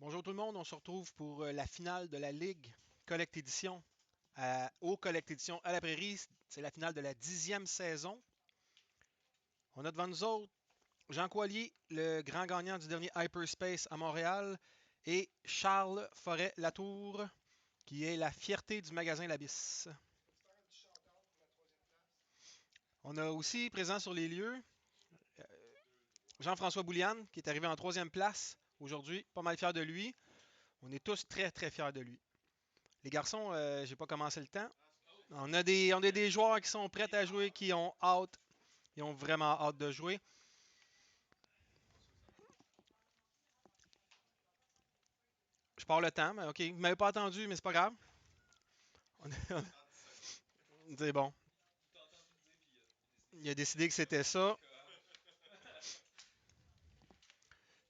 Bonjour tout le monde, on se retrouve pour la finale de la Ligue Collect Edition au Collect Edition à la Prairie. C'est la finale de la 10e saison. On a devant nous autres Jean Coilier, le grand gagnant du dernier Hyperspace à Montréal, et Charles Forêt-Latour, qui est la fierté du magasin L'Abysse. On a aussi présent sur les lieux Jean-François Bouliane, qui est arrivé en troisième place aujourd'hui. Pas mal fier de lui. On est tous très très fiers de lui. Les garçons, j'ai pas commencé le temps. On a des joueurs qui sont prêts à jouer, qui ont hâte. Ils ont vraiment hâte de jouer. Je pars le temps, mais OK. Vous m'avez pas attendu, mais c'est pas grave. C'est bon. Il a décidé que c'était ça.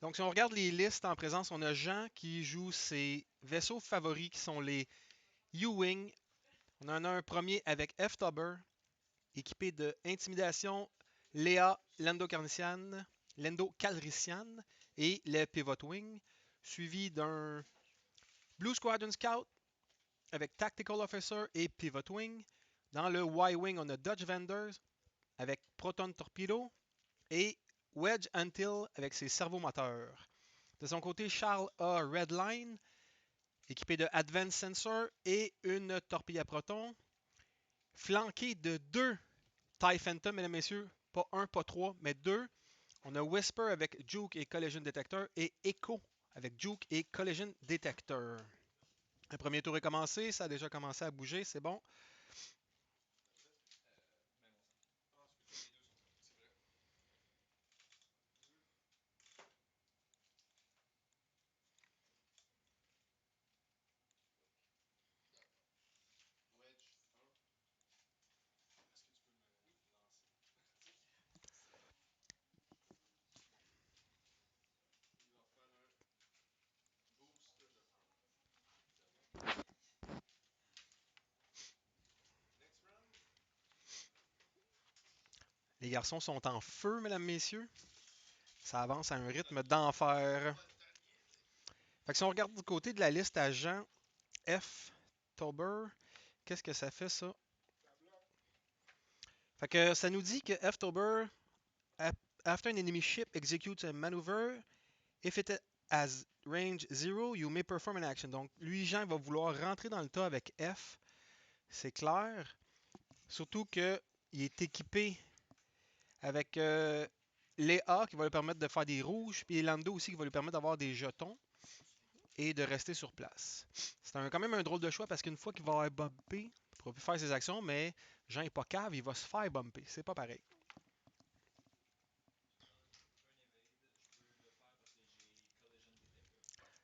Donc, si on regarde les listes en présence, on a Jean qui joue ses vaisseaux favoris qui sont les U-Wing. On en a un premier avec F-Tubber, équipé de Intimidation, Léa Lando Calrissian et le Pivot Wing, suivi d'un Blue Squadron Scout avec Tactical Officer et Pivot Wing. Dans le Y-Wing, on a Dutch Vendors avec Proton Torpedo et Wedge Antil avec ses servomoteurs. De son côté, Charles a Redline, équipé de Advanced Sensor et une torpille à proton, flanqué de deux TIE Phantom, mesdames et messieurs. Pas un, pas trois, mais deux. On a Whisper avec Juke et Collision Detector et Echo avec Juke et Collision Detector. Le premier tour est commencé, ça a déjà commencé à bouger, c'est bon. Les garçons sont en feu, mesdames, messieurs. Ça avance à un rythme d'enfer. Fait que si on regarde du côté de la liste à Jean F. Tober, qu'est-ce que ça fait ça? Fait que ça nous dit que F. Tober, after an enemy ship executes a maneuver, if it has range 0, you may perform an action. Donc lui, Jean, va vouloir rentrer dans le tas avec F. C'est clair. Surtout qu'il est équipé avec Léa qui va lui permettre de faire des rouges, puis Lando aussi qui va lui permettre d'avoir des jetons et de rester sur place. C'est quand même un drôle de choix parce qu'une fois qu'il va avoir bumpé, il ne pourra plus faire ses actions, mais Jean n'est pas cave, il va se faire bumper. C'est pas pareil.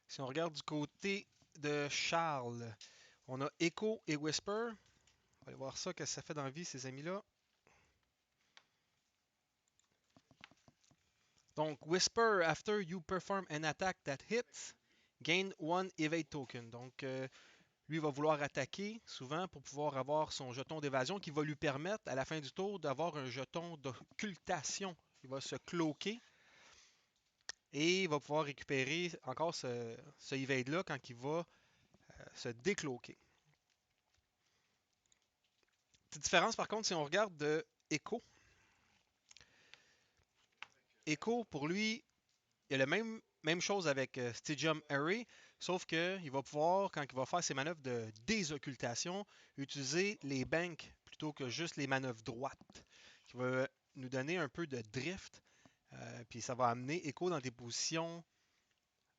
Si on regarde du côté de Charles, on a Echo et Whisper. On va aller voir ça, qu'est-ce que ça fait dans la vie, ces amis-là. Donc, Whisper, after you perform an attack that hits, gain one evade token. Donc, lui va vouloir attaquer souvent pour pouvoir avoir son jeton d'évasion qui va lui permettre à la fin du tour d'avoir un jeton d'occultation. Il va se cloquer et il va pouvoir récupérer encore ce evade-là quand il va se décloquer. Petite différence par contre si on regarde de Echo. Echo, pour lui, il y a la même chose avec Stygium Array, sauf qu'il va pouvoir, quand il va faire ses manœuvres de désoccultation, utiliser les banks plutôt que juste les manœuvres droites, qui va nous donner un peu de drift, puis ça va amener Echo dans des positions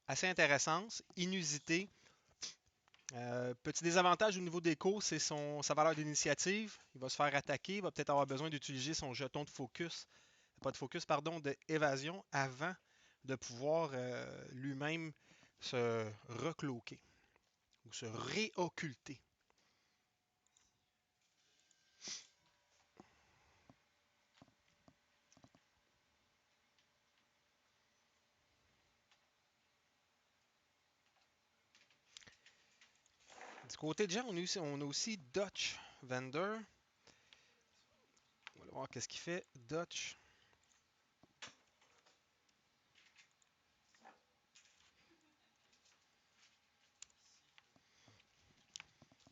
assez intéressantes, inusitées. Petit désavantage au niveau d'Echo, c'est sa valeur d'initiative. Il va se faire attaquer, il va peut-être avoir besoin d'utiliser son jeton de focus, pas de focus, pardon, d'évasion avant de pouvoir lui-même se recloquer ou se réocculter. Du côté de Jean, on a aussi Dutch Vendor. On va voir qu'est-ce qu'il fait. Dutch.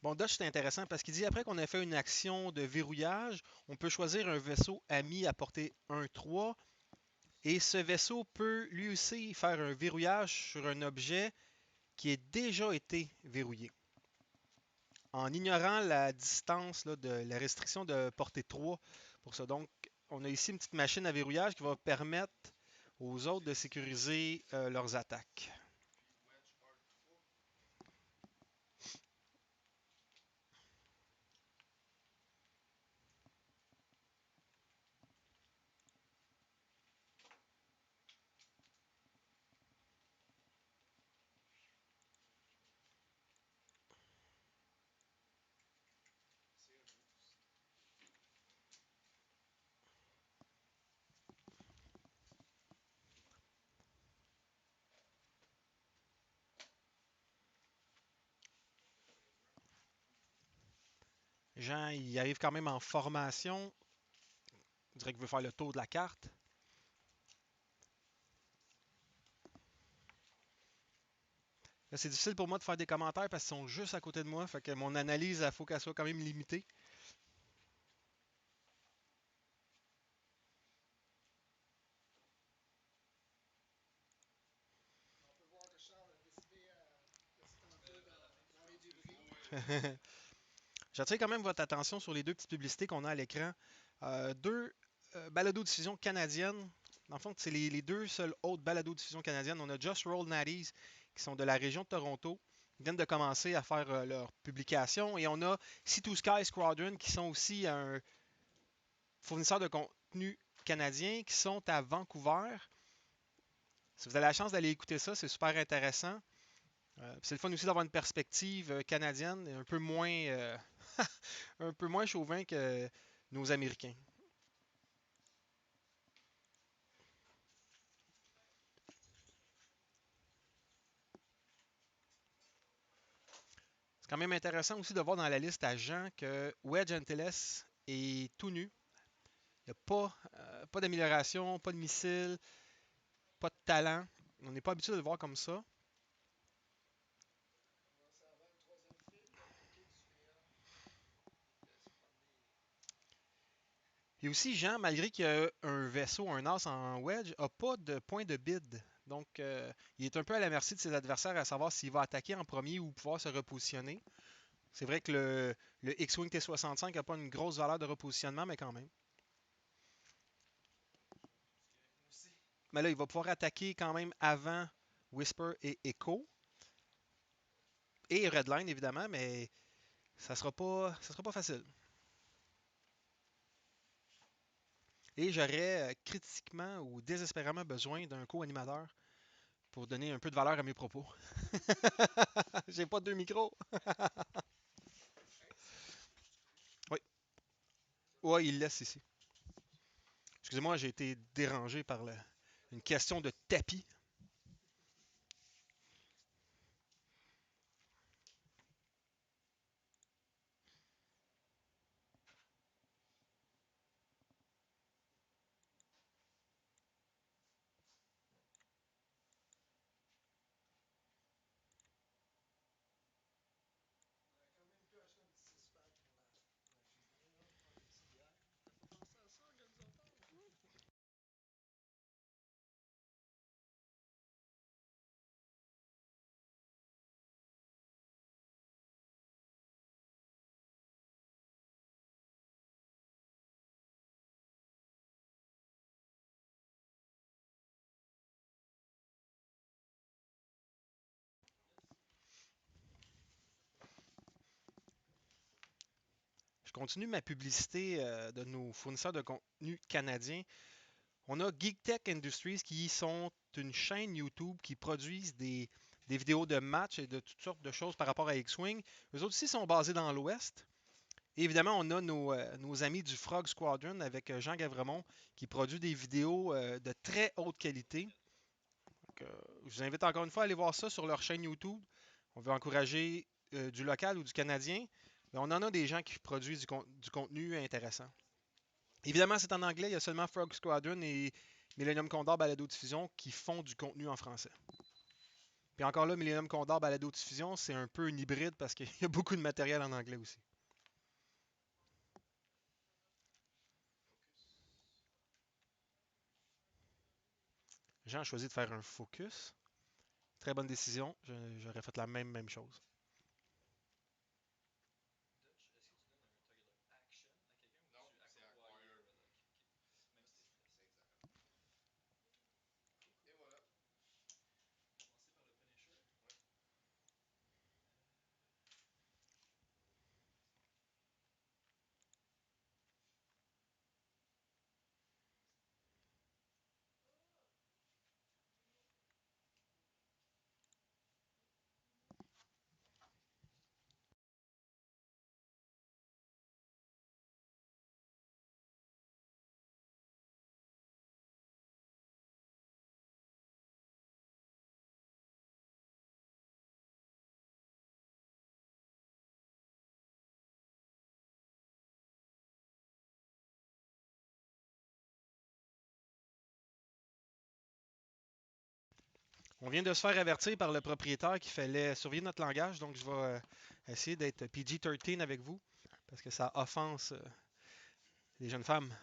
Bon, Dodge, c'est intéressant parce qu'il dit après qu'on a fait une action de verrouillage, on peut choisir un vaisseau ami à portée 1-3 et ce vaisseau peut lui aussi faire un verrouillage sur un objet qui a déjà été verrouillé. En ignorant la distance là, de la restriction de portée 3 pour ça. Donc, on a ici une petite machine à verrouillage qui va permettre aux autres de sécuriser leurs attaques. Jean, il arrive quand même en formation. On dirait qu'il veut faire le tour de la carte. Là, c'est difficile pour moi de faire des commentaires parce qu'ils sont juste à côté de moi. Fait que mon analyse, il faut qu'elle soit quand même limitée. J'attire quand même votre attention sur les deux petites publicités qu'on a à l'écran. Deux balados-diffusion canadiennes. Dans le fond, c'est les deux seules autres balados-diffusion canadiennes. On a Just Roll Natties, qui sont de la région de Toronto. Ils viennent de commencer à faire leur publication. Et on a C2 Sky Squadron, qui sont aussi un fournisseur de contenu canadien, qui sont à Vancouver. Si vous avez la chance d'aller écouter ça, c'est super intéressant. C'est le fun aussi d'avoir une perspective canadienne, un peu moins chauvin que nos Américains. C'est quand même intéressant aussi de voir dans la liste à Jean que Wedge Antilles est tout nu. Il n'y a pas d'amélioration, pas de missile, pas de talent. On n'est pas habitué de le voir comme ça. Et aussi, Jean, malgré qu'il y a un vaisseau, un as en Wedge, n'a pas de point de bid. Donc, il est un peu à la merci de ses adversaires à savoir s'il va attaquer en premier ou pouvoir se repositionner. C'est vrai que le X-Wing T-65 n'a pas une grosse valeur de repositionnement, mais quand même. Mais là, il va pouvoir attaquer quand même avant Whisper et Echo. Et Redline, évidemment, mais ça sera pas facile. Et j'aurais critiquement ou désespérément besoin d'un co-animateur pour donner un peu de valeur à mes propos. J'ai pas deux micros. Oui, ouais, il laisse ici. Excusez-moi, j'ai été dérangé par une question de tapis. Je continue ma publicité de nos fournisseurs de contenu canadiens. On a GeekTech Industries qui sont une chaîne YouTube qui produisent des vidéos de matchs et de toutes sortes de choses par rapport à X-Wing. Eux autres aussi sont basés dans l'Ouest. Et évidemment, on a nos amis du Frog Squadron avec Jean Gavremont qui produit des vidéos de très haute qualité. Donc, je vous invite encore une fois à aller voir ça sur leur chaîne YouTube. On veut encourager du local ou du canadien. Mais on en a des gens qui produisent du contenu intéressant. Évidemment, c'est en anglais. Il y a seulement Frog Squadron et Millennium Condor Balado Diffusion qui font du contenu en français. Puis encore là, Millennium Condor Balado Diffusion, c'est un peu une hybride parce qu'il y a beaucoup de matériel en anglais aussi. Jean a choisi de faire un focus. Très bonne décision. J'aurais fait la même chose. On vient de se faire avertir par le propriétaire qu'il fallait surveiller notre langage, donc je vais essayer d'être PG-13 avec vous parce que ça offense les jeunes femmes.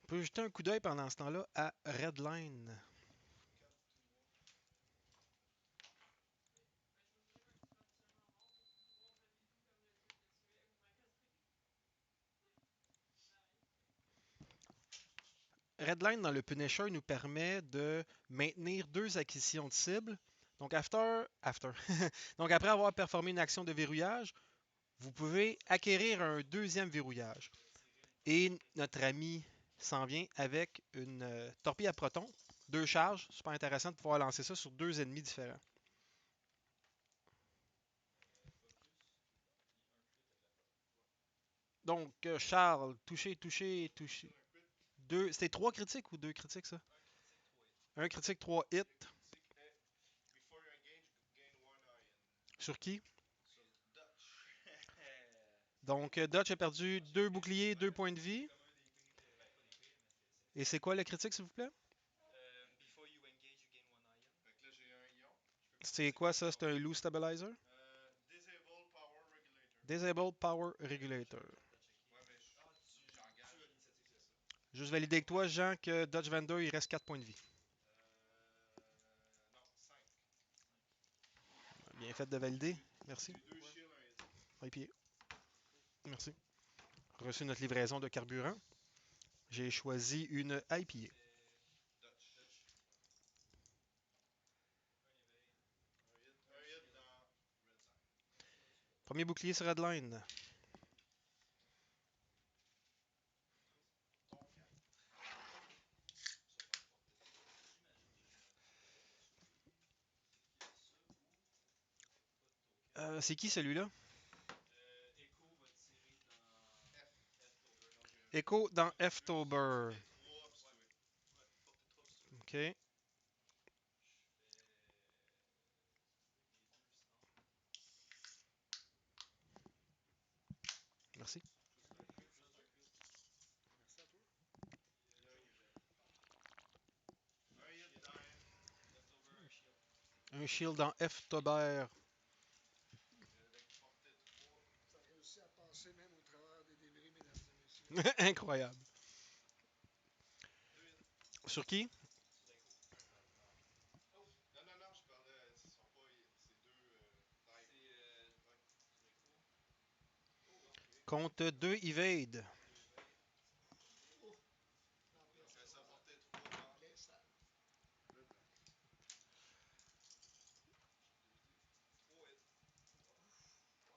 On peut jeter un coup d'œil pendant ce temps-là à Redline. Redline dans le Punisher nous permet de maintenir deux acquisitions de cibles. Donc, Donc, après avoir performé une action de verrouillage, vous pouvez acquérir un deuxième verrouillage. Et notre ami s'en vient avec une torpille à proton, deux charges. Super intéressant de pouvoir lancer ça sur deux ennemis différents. Donc, Charles, touché, touché, touché. Deux, c'était trois critiques ou deux critiques, ça? Un critique, trois hits. Sur qui? Donc, Dutch a perdu deux boucliers, deux points de vie. Et c'est quoi le critique, s'il vous plaît? C'est quoi ça? C'est un loose stabilizer? Disable Power Regulator. Juste valider avec toi, Jean, que Dutch Vander, il reste 4 points de vie. Bien fait de valider. Merci. IPA. Merci. Reçu notre livraison de carburant. J'ai choisi une IPA. Premier bouclier sur Redline. C'est qui celui-là? Echo dans F-Tober. OK. Merci. Un shield dans F-Tober. Ça a réussi à passer même au travers des débris, mesdames et messieurs. Incroyable. Sur qui? Compte 2 evade. Oh, en plein ça. En plein ça.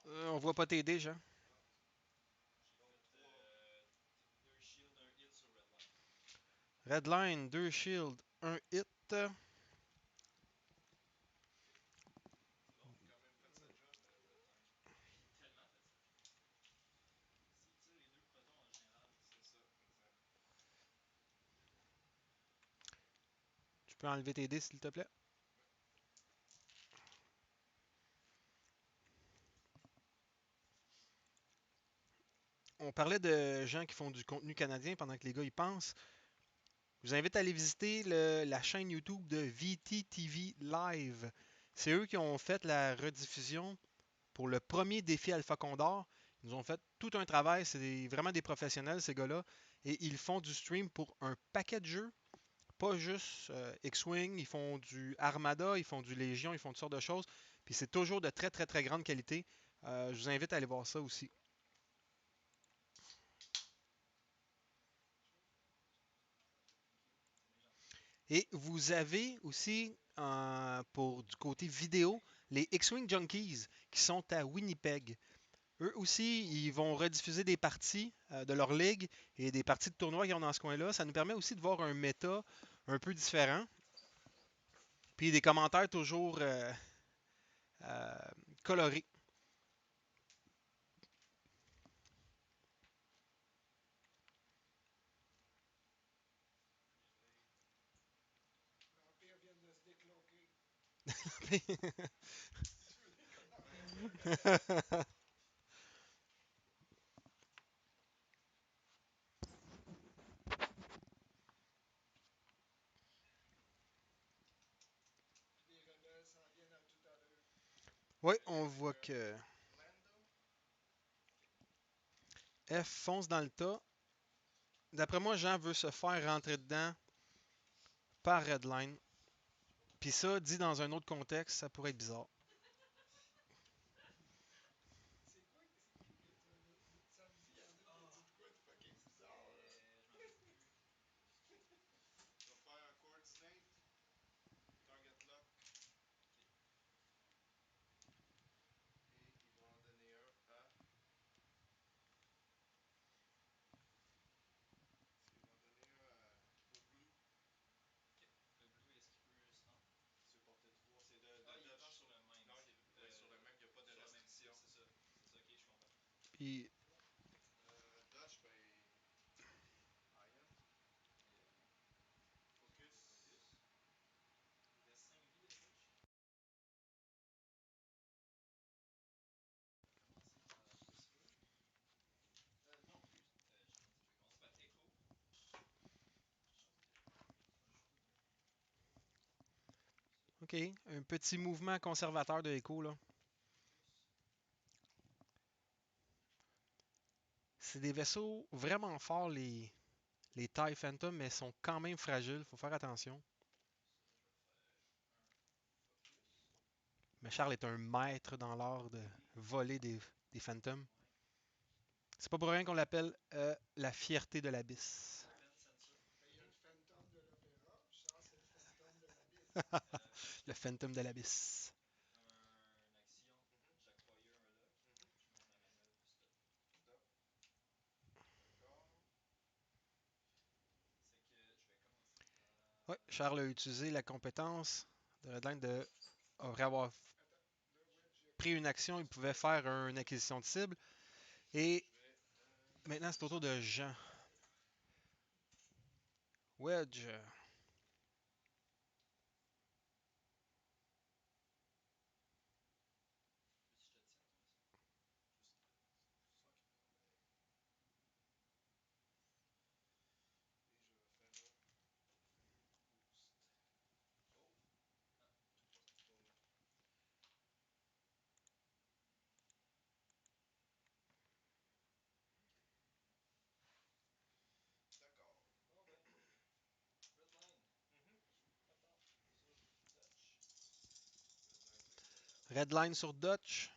On voit pas t'aider, Jean. Redline, 2 shields, un hit. Tu peux enlever tes dés, s'il te plaît? On parlait de gens qui font du contenu canadien pendant que les gars y pensent. Je vous invite à aller visiter la chaîne YouTube de VTTV Live. C'est eux qui ont fait la rediffusion pour le premier défi Alpha Condor. Ils nous ont fait tout un travail. C'est vraiment des professionnels, ces gars-là. Et ils font du stream pour un paquet de jeux. Pas juste X-Wing. Ils font du Armada, ils font du Légion, ils font toutes sortes de choses. Puis c'est toujours de très, très, très grande qualité. Je vous invite à aller voir ça aussi. Et vous avez aussi, pour du côté vidéo, les X-Wing Junkies qui sont à Winnipeg. Eux aussi, ils vont rediffuser des parties de leur ligue et des parties de tournois qu'ils ont dans ce coin-là. Ça nous permet aussi de voir un méta un peu différent. Puis des commentaires toujours euh, colorés. L'Empire vient de se décloquer. Tu veux des commentaires? Puis les rebelles s'en viennent à tout à l'heure. Oui, on voit que F fonce dans le tas. D'après moi, Jean veut se faire rentrer dedans par Redline. Puis ça, dit dans un autre contexte, ça pourrait être bizarre. C'est quoi? C'est qui qui a dit samedi, il y en a qui a dit de quoi de fucking bizarre, là? Puis OK, un petit mouvement conservateur de Echo, là. C'est des vaisseaux vraiment forts, les TIE Phantom, mais sont quand même fragiles. Faut faire attention. Mais Charles est un maître dans l'art de voler des Phantoms. C'est pas pour rien qu'on l'appelle la fierté de l'abysse. Ben, il y a le fantôme de l'opéra, puis ça, c'est le fantôme de l'abysse. Le Phantom de l'abysse. Oui, Charles a utilisé la compétence de Redline de après avoir Attends, là, Wedge, il a pris une commencé action, par il se pouvait faire faire rentrer une dedans. acquisition de cible. Et maintenant, c'est au tour de Jean. Wedge. Bon, ben, Redline sur Dutch.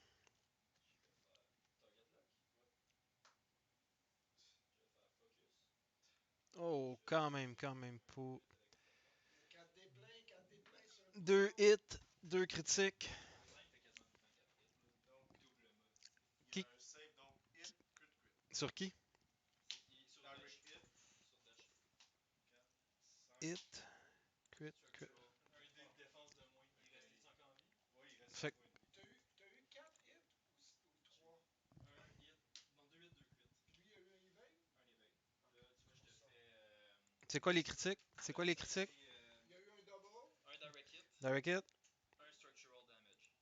Oh, quand même pas. 4 dés pleins sur une Deux couleur. hits, deux critiques. Qui, sur qui? Hit, crit, crit. Fait T'as eu 4 hits ou 3? Puis lui, il a eu un evade? Ok, c'est pour ça. c'est quoi les critiques? C'est quoi les critiques? Il y a eu un double, Derek Hit. Un structural damage.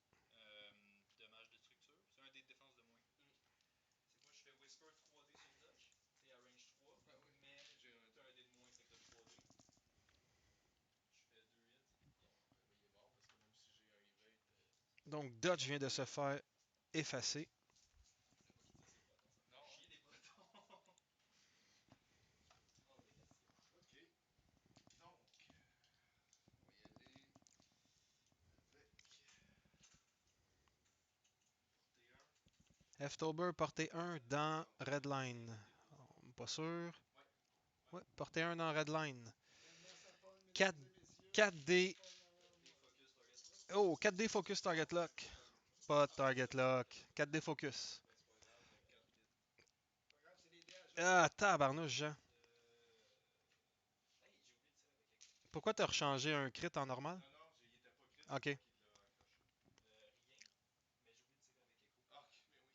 Dommage de structure. C'est un des défenses de moins. C'est que moi, je fais Whisper 3D sur Dutch. T'es à range 3. Ben oui. Mais J'ai un t'as un dé de moins, fait que t'as 3D. Je fais 2 hits. Non, ben, il est mort parce que même si j'ai un evade, Donc Dodge vient de se faire effacer. Je voulais pas qu'il dise ses botons, ça me non. fait chier des botons. Hors de question. Ok. Donc, on va y aller avec portée 1. Ftober, portée 1 dans Redline. Pas sûr. Ouais. Ouais, portée 1 dans Redline. Maintenant, ça pogne, mesdames 4, et messieurs. 4D. Ça pogne avant Des moi. focus target lock. Oh, 4D focus target lock. Pas de target lock. 4D focus. Ben, c'est pas grave, 4 hits. C'est pas grave, c'est les dés à jour. Ah, tabarnouche, Jean. Hey, j'ai oublié de tirer avec Echo. Pourquoi t'as rechangé un crit en normal? Non, non, il était pas crit, Ok. c'est moi qui l'a accroché. Rien, mais j'ai oublié de tirer avec Echo. Ah, ok, mais oui.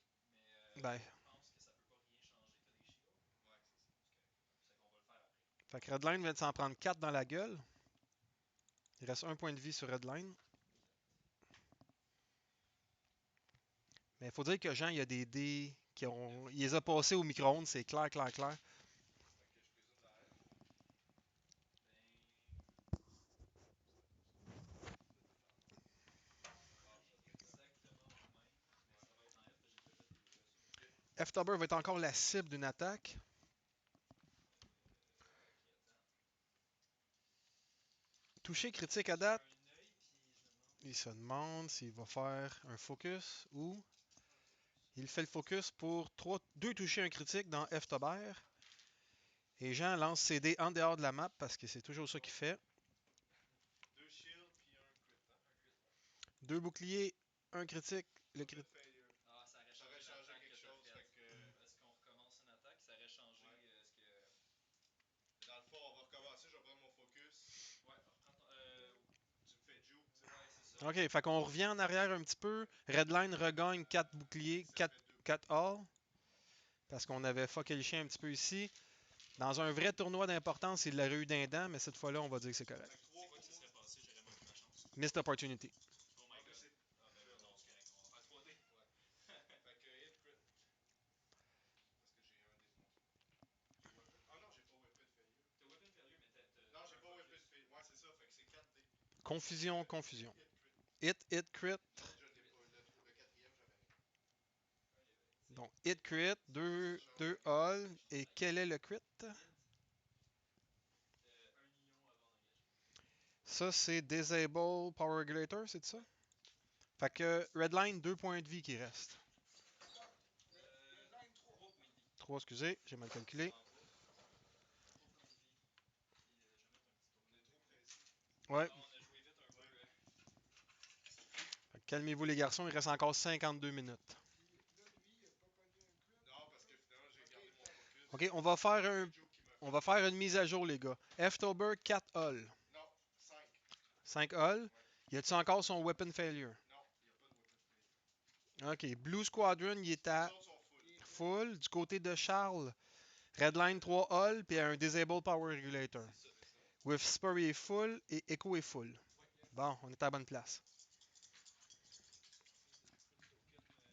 Mais Ben, je pense que ça peut pas rien changer. T'as des shields? Ouais, c'est ça. C'est correct. C'est qu'on va le faire après. fait que Redline vient de s'en prendre 4 dans la gueule. Il reste un point de vie sur Redline. Mais il faut dire que Jean, il y a des dés qui ont. Il les a passés au micro-ondes, c'est clair, clair, clair. Fait que je présume la F. Ben. Ça C'est passe, ça doit être la F. exactement au même, mais ça va être en F parce que j'ai déjà fait les dégâts sur. Ok. F-Tubber va être encore la cible d'une attaque. Ok, attends. Toucher critique à J'ai date. un œil, puis je me demande. Il se demande s'il va faire un focus ou. Un focus. Il fait le focus pour 2 toucher un critique dans F-Tubber. Et Jean lance ses dés en dehors de la map parce que c'est toujours ça qu'il fait. 2 shields puis un crit, hein. Un crit, ouais. 2 boucliers, un critique. Le Weapon crit. failure. Ah, ça aurait Ça aurait changé changé l'attaque quelque que t'as chose, faite. fait que. Est-ce qu'on recommence une attaque? Ça aurait changé Ouais. ce que. Dans le fond, on va recommencer. Je vais prendre mon focus. Ouais, reprends ton. Tu me fais juke, tu sais. Ouais, c'est ça. Ok, fait qu'on revient en arrière un petit peu. Redline regagne 4 boucliers, Ça 4, fait 2 4 boucliers. all. Parce qu'on avait fucké le chien un petit peu ici. Dans un vrai tournoi d'importance, il l'aurait eu d'un dent, mais cette fois-là, on va dire que c'est correct. Fait que 3 C'est quoi pour qui se moi. serait passé? J'aurais manqué ma chance. Missed opportunity. Oh Ah, my mais god. c'est. Ah ben Là, non, c'est correct. On va faire 3D. Ouais. Fait que hit crit. Parce que j'ai un des de moins. J'ai weapon. Ah non, j'ai pas weapon failure. T'as weapon failure, mais t'as Non, j'ai un pas weapon focus. failure. Ouais, c'est ça. Fait que c'est 4D. Confusion, C'est confusion. hit crit. Hit, crit. L'autre, je l'ai pas. Le quatrième, j'avais rien. Un éveil. Donc, hit, crit, 2 Change de all. crit. Et quel est le crit? Hit. 1 million avant d'engager. Ça, c'est Disable Power Regulator, c'est ça? Fait que Redline, 2 points de vie qui restent. Attends. Redline 3. 3 points de vie. 3, excusez, j'ai mal calculé. Vraiment pas. 3 points de vie. Puis je vais mettre un petit On token est trop de plus. pressé. Ouais. Non, on a joué vite un peu. Ouais. Fait que calmez-vous les garçons, il reste encore 52 minutes. Puis là, lui, il a pas pogné un crit. Non, parce que finalement, j'ai gardé mon focus. OK, on va faire un. Juke qui m'a On fait. va faire une mise à jour, les gars. Ftober, 4 all. Non, 5. 5 all. Ouais. Y a-tu encore son weapon failure? Non, il n'y a pas de weapon failure. OK. Blue Squadron, il est Les à autres sont full. full. Du côté de Charles, Redline 3 all, puis un Disable Power Regulator. C'est ça. C'est ça. Whisper est full et Echo est full. Ouais. Bon, on est à la bonne place. J'essaie de trouver le token. Tu peux me dire qu'est-ce qui se passe?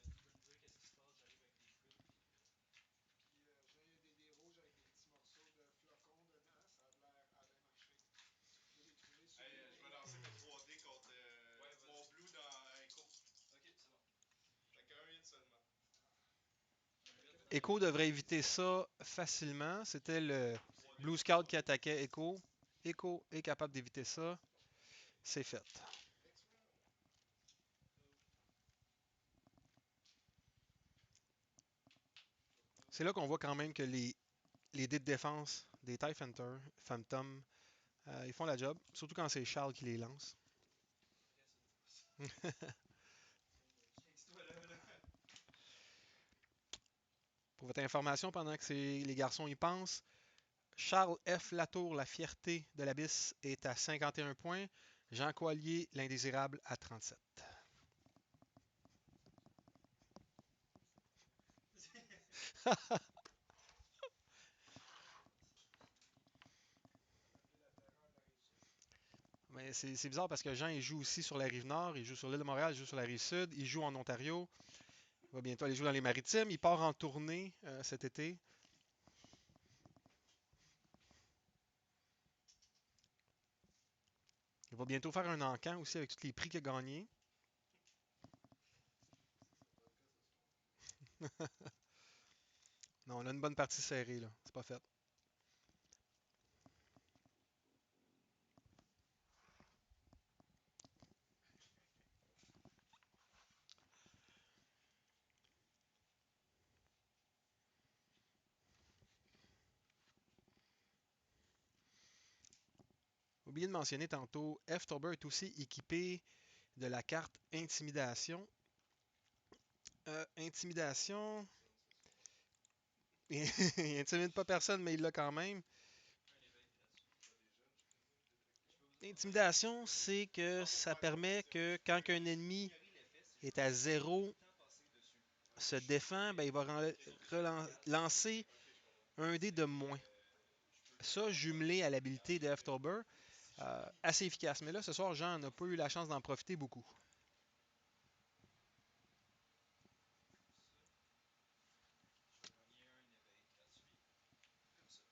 J'arrive avec des crits. Puis j'ai des dés rouges avec des petits morceaux de flocons dedans. Ça a l'air à bien marcher. Tu peux les trouver sur Hey, les je dés. vais lancer mes 3D contre Ouais, mon vas-y. blue dans Echo. Ok, c'est bon. Fait qu'un hit seulement. Un hit. Echo devrait éviter ça facilement. C'était le 3D. Blue Scout qui attaquait Echo. Echo est capable d'éviter ça. C'est bon. C'est fait. Next round. C'est là qu'on voit quand même que les dés de défense des TIE Fighter, Phantom, ils font la job. Surtout quand c'est Charles qui les lance. Reste une fois ça. Jinx-toi là. Pour votre information, pendant que les garçons y pensent, Charles F. Latour, la fierté de l'Abysse, est à 51 points. Jean Coallier, l'indésirable, à 37. On appelle la terreur la réussite. Mais c'est bizarre parce que Jean, il joue aussi sur la rive nord, il joue sur l'île de Montréal, il joue sur la rive sud, il joue en Ontario, il va bientôt aller jouer dans les Maritimes, il part en tournée cet été. Il va bientôt faire un encan aussi avec tous les prix qu'il a gagnés. Non, on a une bonne partie serrée, là. C'est pas fait. Oublié de mentionner tantôt, F-Tober est aussi équipé de la carte Intimidation. Intimidation, il intimide pas personne, mais il l'a quand même. Un éveil gratuit. Intimidation, c'est que ça permet que quand un ennemi est à zéro, se défend, ben, il va lancer un dé de moins. Ça, jumelé à l'habilité de F-Tober, assez efficace. Mais là, ce soir, Jean n'a pas eu la chance d'en profiter beaucoup. Je vais gagner un éveil gratuit. Comme ça. C'est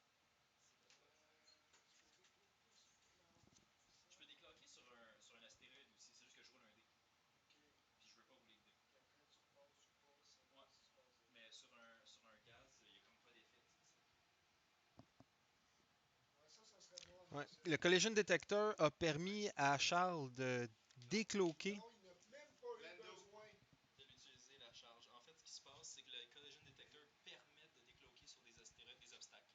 à toi. Je peux déclaquer sur un astéroïde aussi. C'est juste que je roule un dé. Puis je veux pas rouler de dé. Puis après, tu repasses ou pas, ça Ouais. si tu passes des- Mais sur un gaz, il y a comme pas d'effet. C'est ça. Ouais, ça serait bon à Ouais. mentionner. Le Collision Detector a permis à Charles de décloquer. Non, il n'a même pas eu besoin. De l'utiliser la charge. En fait, ce qui se passe, c'est que le Collision Detector permet de décloquer sur des astéroïdes des obstacles.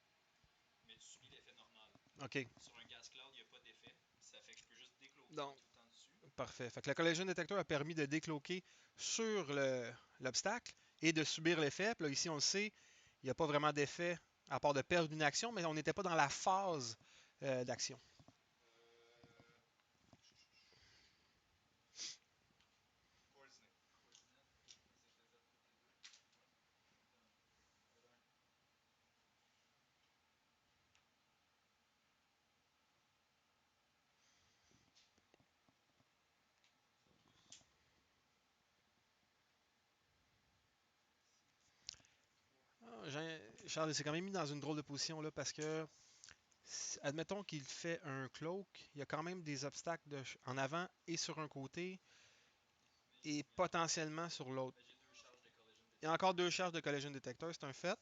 Mais tu subis l'effet normal. OK. Sur un gas cloud, il n'y a pas d'effet. Ça fait que je peux juste décloquer Donc, en cliquant dessus. parfait. Fait que le Collision Detector a permis de décloquer sur l'obstacle et de subir l'effet. Puis là, ici, on le sait, il n'y a pas vraiment d'effet à part de perdre une action, mais on n'était pas dans la phase d'action. Coordinate. Coordinate, ok. C'était fait toutes les deux. Ouais. Done. Red 1. Focus. Charles il s'est quand même mis dans une drôle de position là parce que, admettons qu'il fait un cloak, il y a quand même des obstacles en avant et sur un côté et potentiellement sur l'autre. Mais j'ai deux charges de Collision Il y a Detector. encore deux charges de Collision Detector, c'est un fait,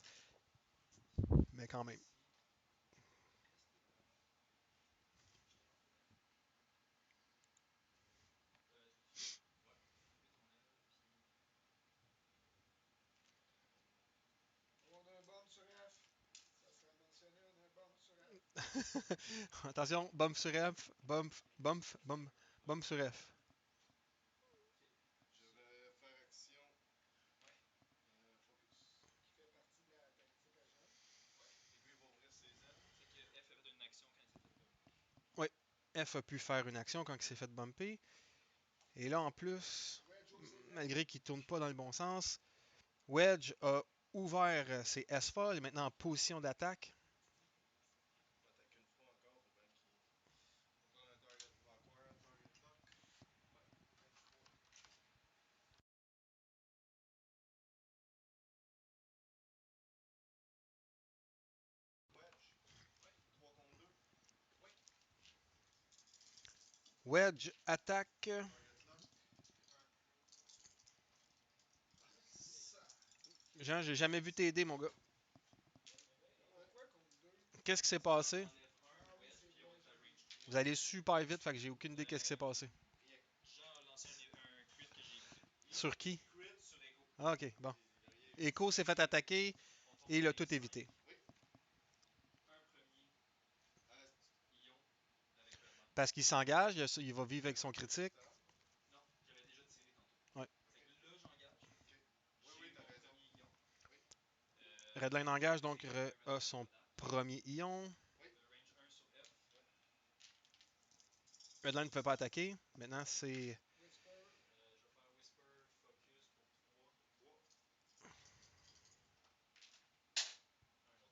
mais quand même. Ici. Rester là. Je te rends plein. Je l'utilise. Ouais. Flipper ton L, puis. On a un bombe sur F. Ça serait mentionné, on a un bombe sur F. Attention, bombe sur F, bombe sur F. Ok. Je vais faire action. Ouais. Focus. Qui fait partie de la tactique à Jean. Ouais. Et lui, il va ouvrir ses ailes. Fait que F a fait une action quand il s'est fait bumper. Oui, F a pu faire une action quand il s'est fait bumper. Et là, en plus, Wedge ouvre ses ailes. malgré qu'il ne tourne pas dans le bon sens, Wedge a ouvert ses S-Fall, il est maintenant en position d'attaque. On va attaquer une fois encore pour bien qu'il. On va prendre un target. On va acquire un target lock. Ouais. 23. Wedge. Ouais. 3 contre 2. Ouais. Wedge attaque. Target lock. Un. Ça. Jean, j'ai jamais vu t'aider, mon gars. Pourquoi contre 2? Qu'est-ce qui s'est passé? T'enlèves Ah un oui, wedge, c'est puis vrai, l'autre j'ai vu. range 3. Vous allez super vite, fait que j'ai aucune idée qu'est-ce qui s'est passé. Jean a lancé un crit que j'ai crit. Sur qui? Crit sur Echo. Ah, ok, bon. Il a rien vu. Echo s'est fait attaquer On tombe et il dans a les tout 5. évité. Oui. Un premier Ah, ion avec Redline. Parce qu'il s'engage, il va vivre avec son critique. Non, j'avais déjà tiré tantôt. Ouais. Fait que là, j'engage. Ok. Oui, J'ai oui, t'as mon raison. premier ion. Oui. Redline engage, donc Red a Line son pas d'attaque. premier ion. Oui. Range 1 sur F. Ouais. Redline ne peut pas attaquer. Maintenant, c'est Whisper. Je vais faire Whisper Focus pour 3. 3. Un autre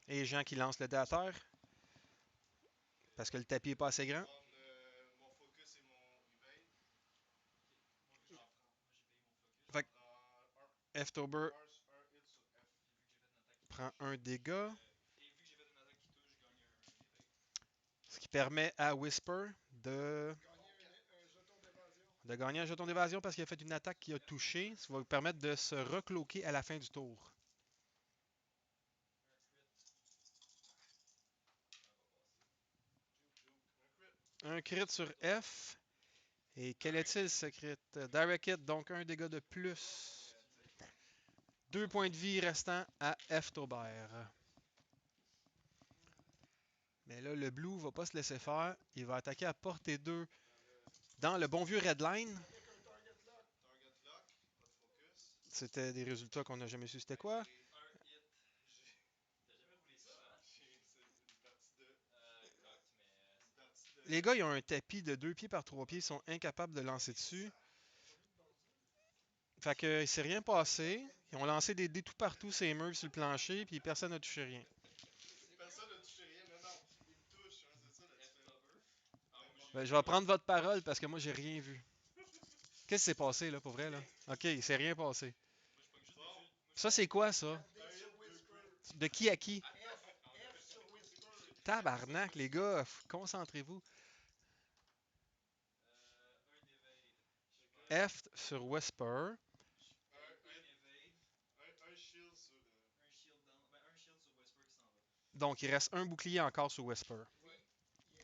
et 3. Jean qui lance le dé à terre parce que le tapis n'est pas assez grand. Mon focus F-Tober Un hit sur F. Puis vu que j'ai fait une attaque qui prend touche. un dégât, Et vu que j'ai fait une attaque qui touche, je gagne un éveil. ce qui permet à Whisper de, Gagner un jeton d'évasion. de gagner un jeton d'évasion parce qu'il a fait une attaque qui a touché, ce qui va lui permettre de se recloquer à la fin du tour. Un crit. Ça va pas passer. Juke, juke. Un crit sur F. Et quel est-il ce crit? Direct hit, donc un dégât de plus. 2 points de vie restants à F-Tober. Mais là, le Blue va pas se laisser faire. Il va attaquer à portée 2 dans le bon vieux Redline. Avec un target lock. Target lock, pas de focus. C'était des résultats qu'on n'a jamais su c'était quoi. Un hit. J'ai. T'as jamais roulé ça, hein? C'est une partie de. Cocked, mais. Une partie de. Les gars, ils ont un tapis de 2 pieds par 3 pieds. Ils sont incapables de lancer dessus. Pas mis de bordure. Fait que il s'est rien passé. Ils ont lancé des dés tout partout, ces meubles sur le plancher, puis personne n'a touché rien. Personne n'a touché rien, non, non. Il me touche, hein, c'est ça la différence. F-Tober. Ah, Ouais, moi, Ben, j'ai je vais prendre votre parole parce que moi, j'ai rien vu. Qu'est-ce qui s'est passé, là, pour vrai, là? Ok, il s'est rien passé. Moi, je pogne juste Bon. des jeux. Moi, Ça, c'est quoi, ça? Gardez Un sur hit, deux Whisper. crits. De qui à qui? F sur Whisper. Tabarnak, les gars, concentrez-vous. Un evade. F sur Whisper. Et un evade. Un shield sur. Un shield down. Ben, un shield sur Whisper qui s'en va. Donc, il reste un bouclier encore sur Whisper. Oui.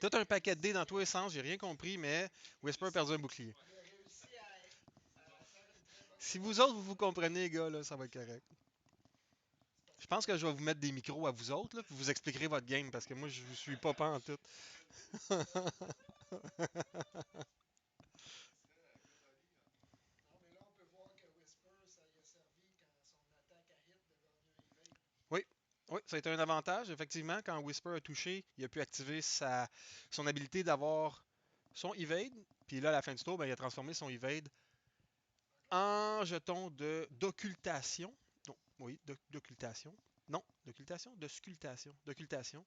Tout un paquet de dés dans tous les sens, j'ai rien compris, mais Whisper a perdu un bouclier. Il a réussi à faire une très bonne Si job. vous autres, vous comprenez, les gars, là, ça va être correct. Je pense que je vais vous mettre des micros à vous autres, là, puis vous expliquerez votre game, parce que moi, je vous suis pas en tout. Good idea. Non, mais là, on peut voir que Whisper, ça y a servi quand son attaque à hit de gagner un evade. Oui, ça a été un avantage. Effectivement, quand Whisper a touché, il a pu activer son habilité d'avoir son evade. Puis là, à la fin du tour, ben, il a transformé son evade en jeton d'occultation. Non, oui, d'occultation. Non, d'occultation, de sculptation. D'occultation.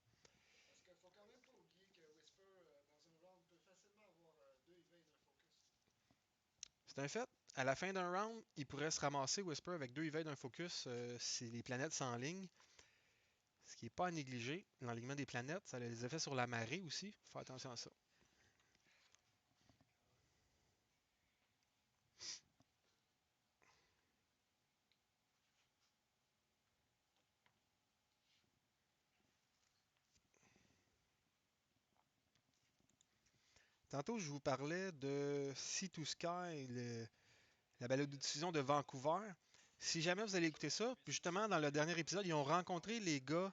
Parce qu'il faut quand même pas oublier que Whisper, dans un round, peut facilement avoir deux evades, un focus. C'est un fait. À la fin d'un round, il pourrait se ramasser Whisper avec 2 evades, un focus si les planètes s'enlignent. Ce qui n'est pas à négliger. L'enlignement des planètes, ça a des effets sur la marée aussi. Faut faire attention à ça. Tantôt, je vous parlais de Sea to Sky, la balado-diffusion de Vancouver. Si jamais vous allez écouter ça, puis justement, dans le dernier épisode, ils ont rencontré les gars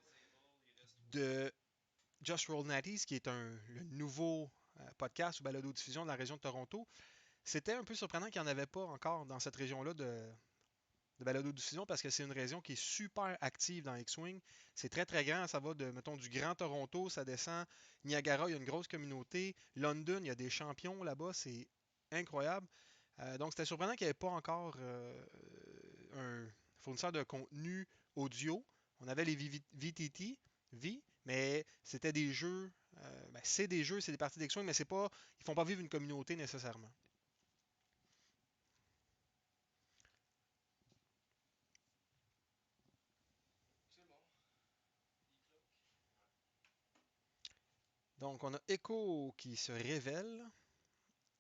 de Just Roll Natties, qui est le nouveau podcast ou balado-diffusion de la région de Toronto. C'était un peu surprenant qu'il n'y en avait pas encore dans cette région-là de balado-diffusion parce que c'est une région qui est super active dans X-Wing. C'est très très grand. Ça va de, mettons, du Grand Toronto, ça descend. Niagara, il y a une grosse communauté. London, il y a des champions là-bas. C'est incroyable. Donc c'était surprenant qu'il n'y ait pas encore un fournisseur de contenu audio. On avait les VTT, mais c'était des jeux. C'est des jeux, c'est des parties d'X-Wing, mais c'est pas, ils font pas vivre une communauté nécessairement. C'est bon. Donc, on a Echo qui se révèle.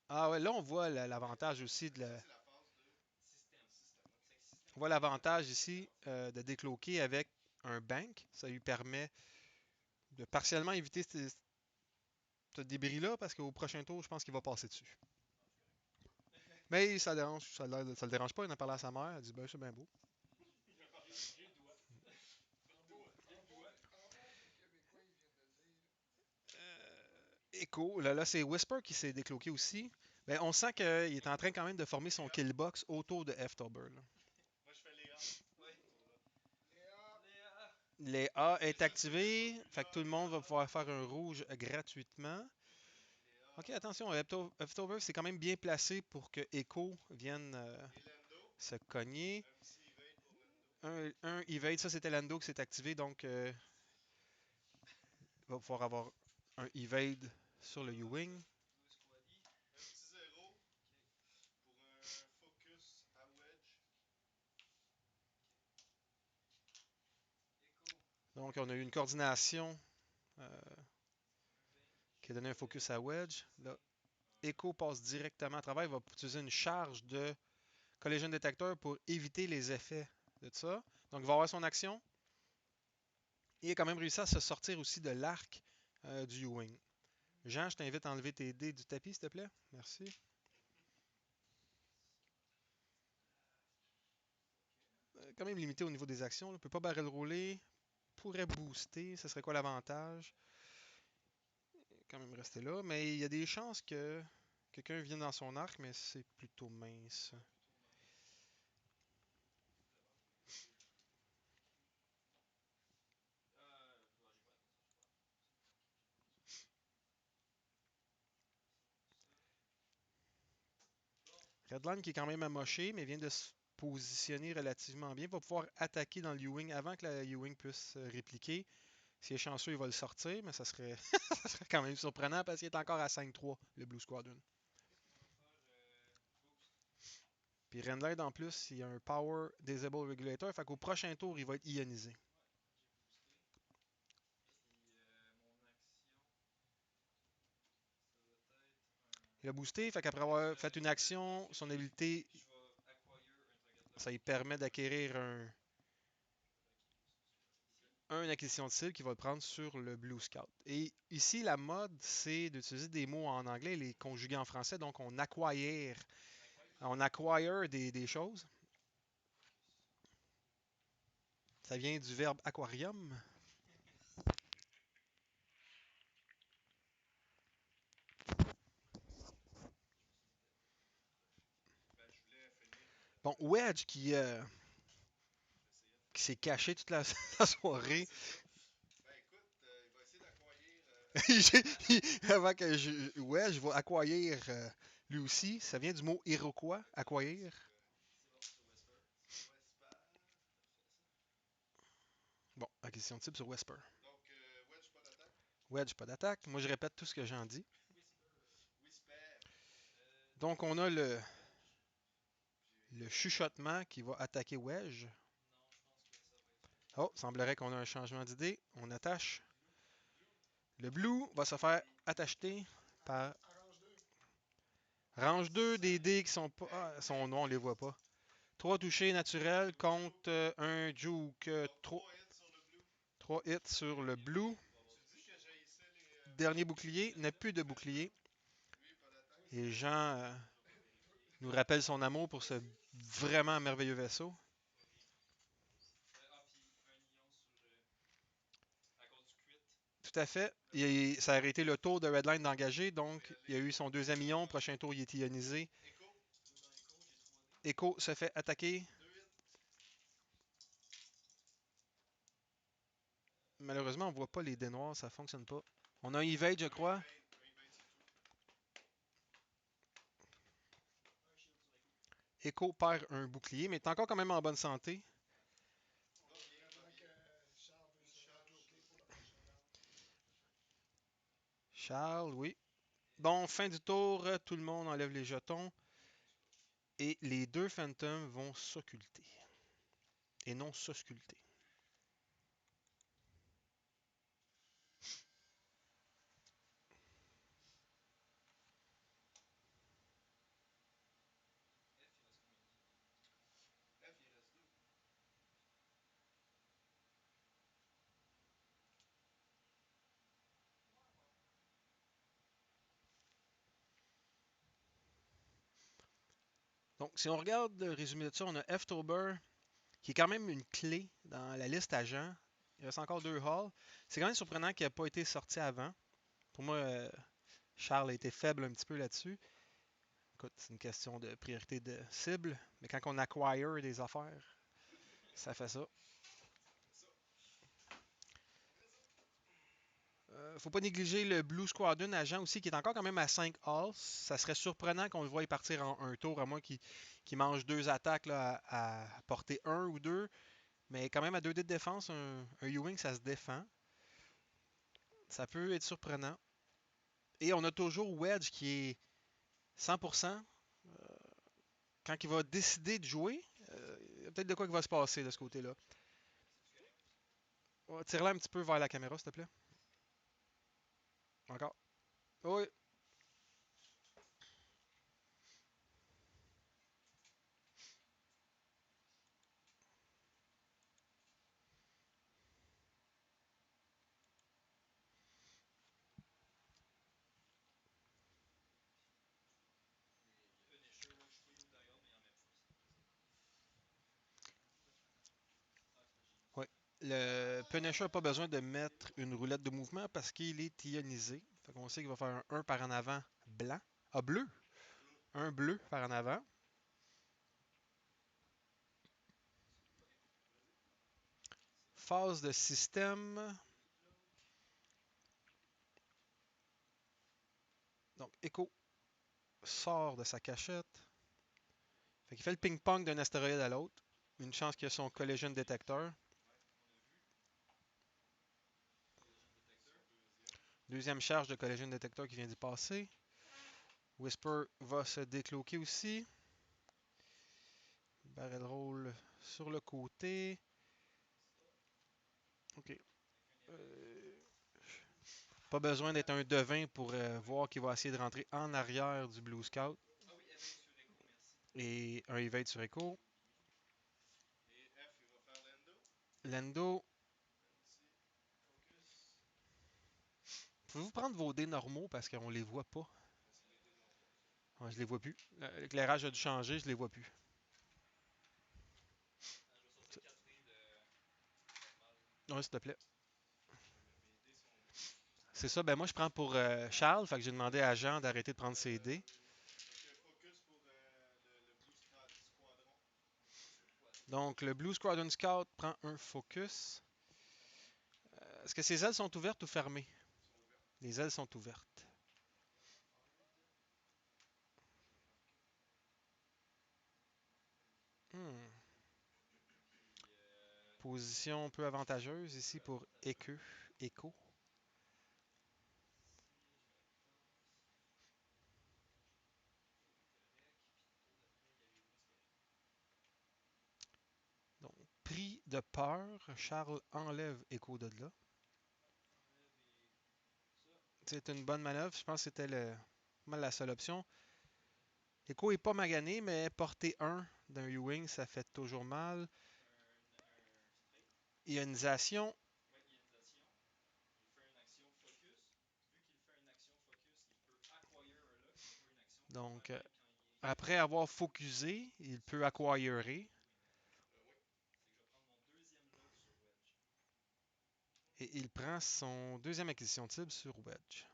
Ah ouais, là, on voit l'avantage aussi de la. C'est la phase de Système. système. Ok. C'est que système. On voit l'avantage ici de décloquer avec un bank. Ça lui permet de partiellement éviter ce débris-là parce qu'au prochain tour, je pense qu'il va passer dessus. Mais ça dérange, ça le dérange pas. Il en a parlé à sa mère. Elle dit ben, c'est bien beau. J'ai le doigt. En bon vieux québécois, il vient de le dire. Echo, là c'est Whisper qui s'est décloqué aussi. Ben, on sent qu'il est en train quand même de former son killbox autour de F-Tober. Moi, je fais les A. Oui. Léa, Léa. Les A est activé, fait que tout le monde va pouvoir faire un rouge gratuitement. Les A. Ok, attention, Leftover c'est quand même bien placé pour que Echo vienne Et Lando. se cogner. Un petit evade pour Lando. Un evade, ça c'était Lando qui s'est activé, donc il va pouvoir avoir un evade sur le U-Wing. Deux squaddies. Un petit zéro Ok. pour un focus à wedge. Donc, on a eu une coordination qui a donné un focus à Wedge. Là, Echo passe directement à travers. Il va utiliser une charge de Collision Detector pour éviter les effets de ça. Donc, il va avoir son action. Et il a quand même réussi à se sortir aussi de l'arc du U-Wing. Jean, je t'invite à enlever tes dés du tapis, s'il te plaît. Merci. Quand même limité au niveau des actions. Il ne peut pas barrel rouler. Pourrait booster. Ce serait quoi l'avantage? Quand même rester là. Mais il y a des chances que quelqu'un vienne dans son arc, mais c'est plutôt mince. Redline qui est quand même amoché, mais vient de se positionner relativement bien. Il va pouvoir attaquer dans le U-Wing avant que la U-Wing puisse répliquer. S'il est chanceux, il va le sortir, mais ça serait, ça serait quand même surprenant parce qu'il est encore à 5-3, le Blue Squadron. Puis Renlaid, en plus, il a un Power Disable Regulator, fait qu'au prochain tour, il va être ionisé. Il a boosté, fait qu'après avoir fait une action, son habilité, ça lui permet d'acquérir une acquisition de cible qui va le prendre sur le Blue Scout. Et ici, la mode, c'est d'utiliser des mots en anglais et les conjuguer en français. Donc, on acquire des choses. Ça vient du verbe aquarium. Bon, Wedge qui s'est caché toute la soirée. Ben écoute, il va essayer d'acquérir. Avant que Wedge va acquire lui aussi. Ça vient du mot iroquois, acquire. Whisper. Bon, acquisition de type sur Whisper. Donc, Wedge, pas d'attaque. Wedge, pas d'attaque. Moi, je répète tout ce que j'en dis. Whisper. Donc, on a le chuchotement qui va attaquer Wedge. Oh, semblerait qu'on a un changement d'idée. On attache. Le Blue va se faire attacher par Arrange 2. range 2 des dés qui sont pas. Sont non, on les voit pas. 3 touchés naturels contre un Juke. Donc, 3 hits sur le blue. 3 hits sur le Blue. Tu dis que j'haïssais les. Dernier bouclier. Il n'a plus de bouclier. Lui, pas d'attaque. Et Jean nous rappelle son amour pour ce vraiment merveilleux vaisseau. Tout à fait. Ça a arrêté le tour de Redline d'engager, donc il a eu son deuxième ion. Prochain tour, il est ionisé. Echo. Echo se fait attaquer. 2 hits. Malheureusement, on voit pas les dés noirs, ça fonctionne pas. On a un evade, je crois. Un evade, c'est tout. Un shield sur Echo. Echo perd un bouclier, mais est encore quand même en bonne santé. Va bien, va Probablement bien. que Charles veut se faire bloquer pour le prochain round. Charles, oui. Bon, fin du tour, tout le monde enlève les jetons. Et les deux Phantoms vont s'occulter. Et non s'ausculter. F, il reste 2. Donc, si on regarde le résumé de ça, on a F-Tober, qui est quand même une clé dans la liste agent. Il reste encore 2 halls. C'est quand même surprenant qu'il n'ait pas été sorti avant. Pour moi, Charles a été faible un petit peu là-dessus. Écoute, c'est une question de priorité de cible. Mais quand on acquire des affaires, ça fait ça. Faut pas négliger le Blue Squadron agent aussi, qui est encore quand même à 5 halls. Ça serait surprenant qu'on le voie partir en un tour, à moins qu'il mange 2 attaques là, à portée 1 ou 2. Mais quand même, à 2 dés de défense, un U-Wing, ça se défend. Ça peut être surprenant. Et on a toujours Wedge qui est 100%. Quand il va décider de jouer, il y a peut-être de quoi qui va se passer de ce côté-là. Tire-la un petit peu vers la caméra, s'il te plaît. Encore. Oui. Punisher, ouais, je suis pas Blue Dial, mais il en met plus. Ah, c'est parce que j'ai mis Ouais. ça. Le Punisher n'a pas besoin de mettre une roulette de mouvement parce qu'il est ionisé. Fait qu'on sait qu'il va faire un 1 par en avant blanc. Ah, bleu. Bleu. Un bleu par en avant. Phase de système. Donc, Echo sort de sa cachette. Fait qu'il fait le ping-pong d'un astéroïde à l'autre. Une chance qu'il y a son collision détecteur. Ouais, on a vu. Collision Detector. Son deuxième. Deuxième charge de collision détecteur qui vient d'y passer. Whisper va se décloquer aussi. Barrel roll sur le côté. OK. Avec un éveil. Pas besoin d'être un devin pour voir qu'il va essayer de rentrer en arrière du Blue Scout. Ah oui, éveil sur Echo, merci. Et un evade sur Echo. J'ai oublié. Et F, il va faire Lendo. Lendo, Frenzy. Focus. pouvez-vous prendre vos dés normaux parce qu'on les voit pas? Mais c'est les dés normaux, ça. Ouais, je les vois plus. L'éclairage a dû changer, je les vois plus. Ah, je vais sortir 4 dés de normal. Ouais, s'il te plaît. Mes dés sont bleus. C'est ça, ben moi je prends pour Charles, fait que j'ai demandé à Jean d'arrêter de prendre ses dés. Fait que focus pour le Blue Squadron. Squadron. Donc le Blue Squadron Scout prend un focus. Est-ce que ses ailes sont ouvertes ou fermées? Ils sont ouverts. Les ailes sont ouvertes. Hard. Je l'ai marqué. Hmm. Puis, Position peu avantageuse ici peu pour avantageux. Echo. Ici, je me place. Echo est correct. Puis le tour d'après, il arrivera, c'est correct. Donc, pris de peur, Charles enlève Echo de là. Enlève et ça. C'est une bonne manœuvre. Je pense que c'était pas mal la seule option. Echo est pas magané, mais porter un d'un U-Wing, ça fait toujours mal. Un straight. Ionisation. Ouais, ionisation. Il fait une action focus. Vu qu'il fait une action focus, il peut acquire un lock, ce n'est pas une action. Donc, Même quand il est. après avoir focusé, il peut acquirer. Oui, mais. Oui. C'est que je vais prendre mon deuxième lock sur Wedge. Et il prend son deuxième acquisition de cible sur Wedge.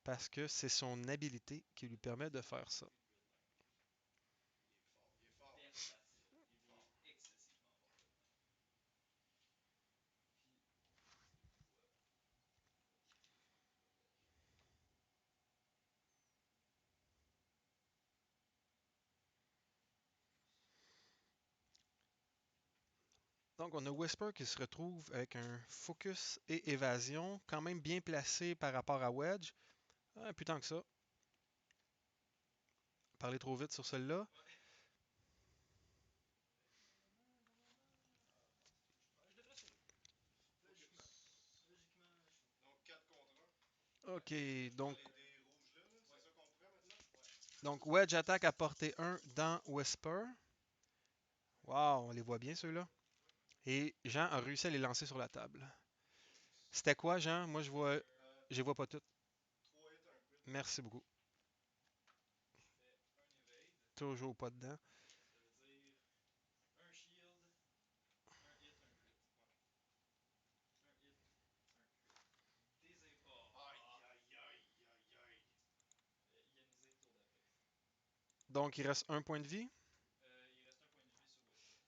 Parce que c'est son habilité qui lui permet de faire ça. Il est fort. Il est fort. Versatile. Il Fort. est excessivement fort, le bonhomme. Puis, voilà. Donc, on a Whisper qui se retrouve avec un focus et évasion, quand même bien placé par rapport à Wedge. Ah, plus tant que ça. Parler trop vite sur celle-là. Ouais. Ah, je devrais sauver. Logiquement. Focus. Logiquement, je sauve. Donc 4 contre 1. OK, Dans donc, les dés rouges là. Ouais. C'est ça qu'on prend maintenant? Ouais. donc Wedge attaque à portée 1 dans Whisper. Wow, on les voit bien ceux-là. Et Jean a réussi à les lancer sur la table. Yes. C'était quoi, Jean? Moi, je les vois pas toutes. 3 hits, un crit. Merci beaucoup. Je fais un evade. Toujours pas dedans. Ça veut dire un shield, un hit, un crit. Ouais. Un hit, un crit. Des Aïe, épaules. aïe, aïe, aïe, aïe. Ionisé le tour d'après. Donc, il reste un point de vie. Il reste un point de vie sur Wedge.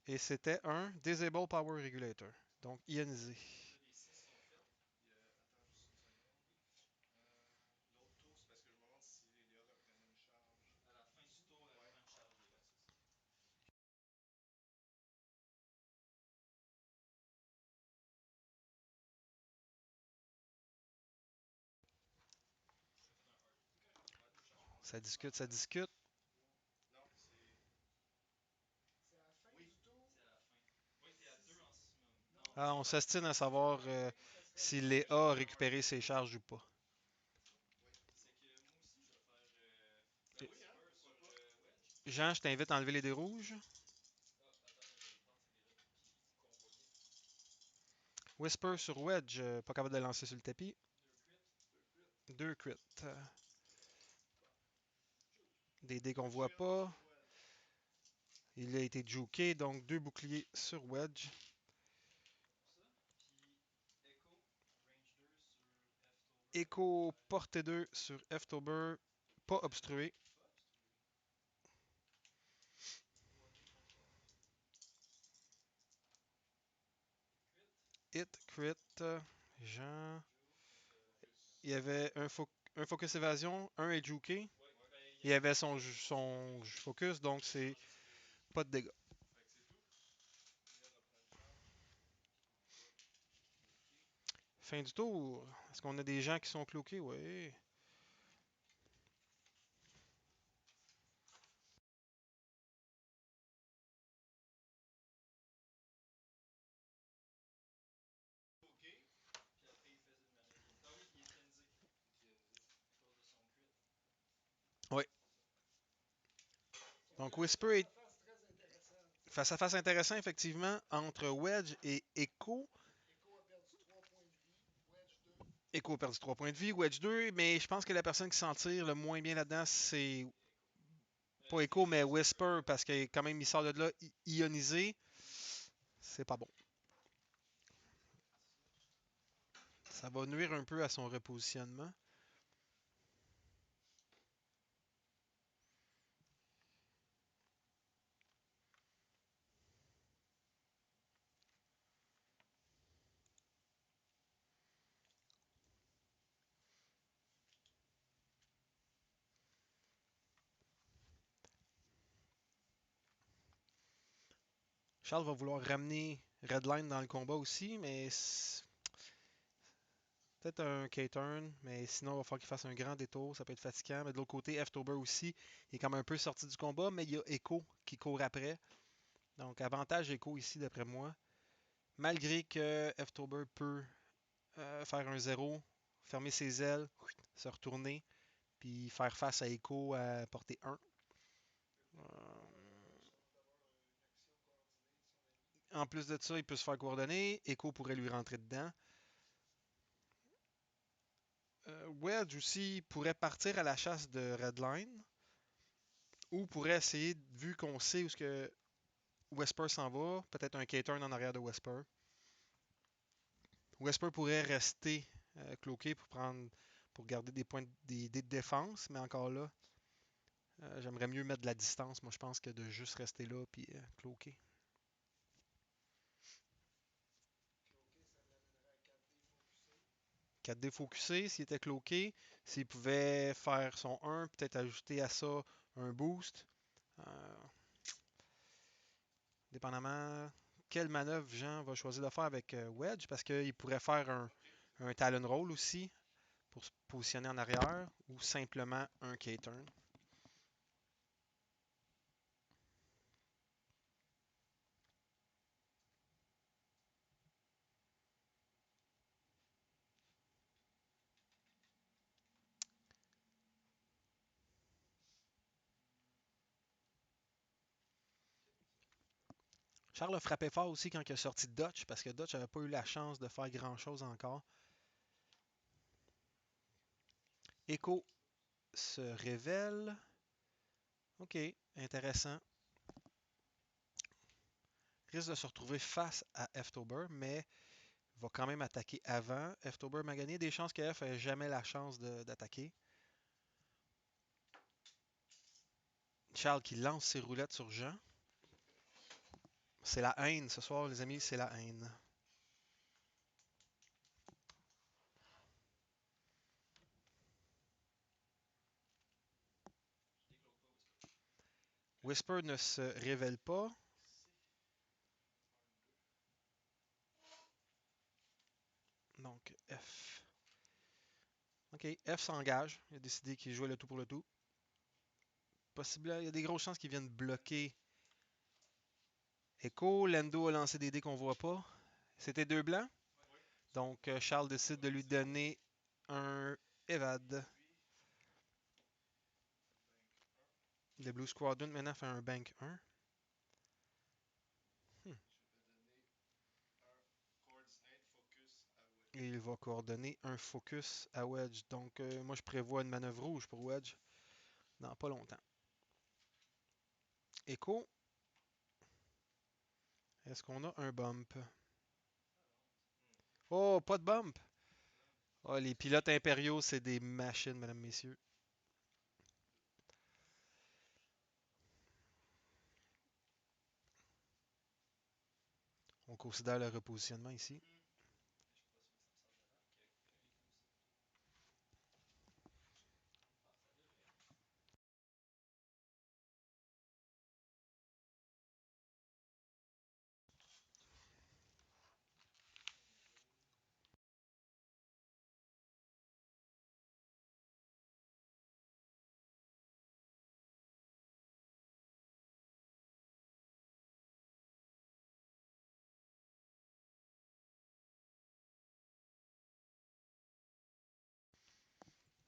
Et c'était un Disable Power Regulator. Donc, ionisé. Là, les 6 sont faites. Attends juste une seconde. L'autre tour, c'est parce que je me demande si les dés reprenaient une charge. À la fin du tour, elle Ouais. reprend une charge. Ouais, c'est ça. J'ai fait un hard. C'est correct. Ouais, deux charges. Ça discute, ça discute. Non, c'est. C'est à la fin Oui. du tour. C'est à la fin. Oui, t'es à 2 en ce moment. Non, Non, Ah, on s'estime à savoir si Léa a récupéré ses charges ou pas. C'est que moi aussi, je vais faire Et- Whisper sur Wedge. Jean, je t'invite à enlever les dés rouges. Ah, attends, je vais les prendre ces dés-là, puis qu'on voit bien. Whisper sur Wedge, pas capable de lancer sur le tapis. Deux crits. 2 crits. Des dés qu'on voit pas. Il a été juké, donc 2 boucliers sur Wedge. Comme ça. Puis Echo, range 2 sur F-Tober. Echo, portée 2 sur F-Tober. Pas obstrué. Pas obstrué. 3D contre F. Hit, crit. Hit, crit. Jean. Joe, Il y avait un focus évasion, un est juké. ouais, ben, Il y avait son focus, donc c'est pas de dégâts. Fait que c'est tout. Léa reprend une charge. on va cloquer. Fin du tour. Est-ce qu'on a des gens qui sont cloqués? Oui. OK. Puis après, il faisait une manœuvre. Ah oui, il est TNZ. TNZ. À cause de son crit. Oui. C'est ça. Donc Whisper est Face très intéressante. face à face intéressant, effectivement, entre Wedge et Echo. Echo a perdu 3 points de vie. Wedge 2. Echo a perdu 3 points de vie, Wedge 2, mais je pense que la personne qui s'en tire le moins bien là-dedans, c'est Echo. pas Echo, mais Whisper, parce que quand même, il sort de là ionisé. C'est pas bon. Ça va nuire un peu à son repositionnement. Charles va vouloir ramener Redline dans le combat aussi, mais peut-être un K-turn, mais sinon, il va falloir qu'il fasse un grand détour. Ça peut être fatigant. Mais de l'autre côté, F-Tober aussi, il est comme un peu sorti du combat, mais il y a Echo qui court après. Donc, avantage Echo ici, d'après moi. Malgré que F-Tober peut faire un zéro, fermer ses ailes, se retourner, puis faire face à Echo à portée 1. En plus de ça, il peut se faire coordonner. Echo pourrait lui rentrer dedans. Wedge aussi pourrait partir à la chasse de Redline. Ou pourrait essayer, vu qu'on sait où ce que Whisper s'en va, peut-être un K-turn en arrière de Whisper. Whisper pourrait rester cloqué pour garder des points des dés de défense, mais encore là, j'aimerais mieux mettre de la distance, moi je pense, que de juste rester là puis cloquer. Cloqué, ça l'amènerait à 4D focusé. 4D focusé, s'il était cloqué, s'il pouvait faire son 1, peut-être ajouter à ça un boost. Euh, Dépendamment quelle manœuvre Jean va choisir de faire avec Wedge, parce qu'il pourrait faire un Talon Roll aussi pour se positionner en arrière, ou simplement un K-turn. Charles a frappé fort aussi quand il a sorti Dutch, parce que Dutch n'avait pas eu la chance de faire grand-chose encore. Echo se révèle. Ok, intéressant. Risque de se retrouver face à F-Tober, mais va quand même attaquer avant. F-Tober m'a gagné des chances que F n'ait jamais la chance d'attaquer. Charles qui lance ses roulettes sur Jean. C'est la haine ce soir, les amis, c'est la haine. Je décloque pas Whisper. Whisper ne se révèle pas. Donc F. Ok, F s'engage. Il a décidé qu'il jouait le tout pour le tout. Possible, il y a des grosses chances qu'il vienne bloquer Echo. Lendo a lancé des dés qu'on voit pas. C'était 2 blancs. Ouais. Donc, Charles décide de lui donner un Evad. Puis, bank 1. Le Blue Squadron maintenant fait un Bank 1. Je vais donner un coordinate focus à Wedge. Et il va coordonner un focus à Wedge. Donc, moi, je prévois une manœuvre rouge pour Wedge dans pas longtemps. Echo. Est-ce qu'on a un bump? Oh, pas de bump! Oh, les pilotes impériaux, c'est des machines, mesdames, messieurs. On considère le repositionnement ici. Mais je suis pas sûr que ça me sorte de là. Ok.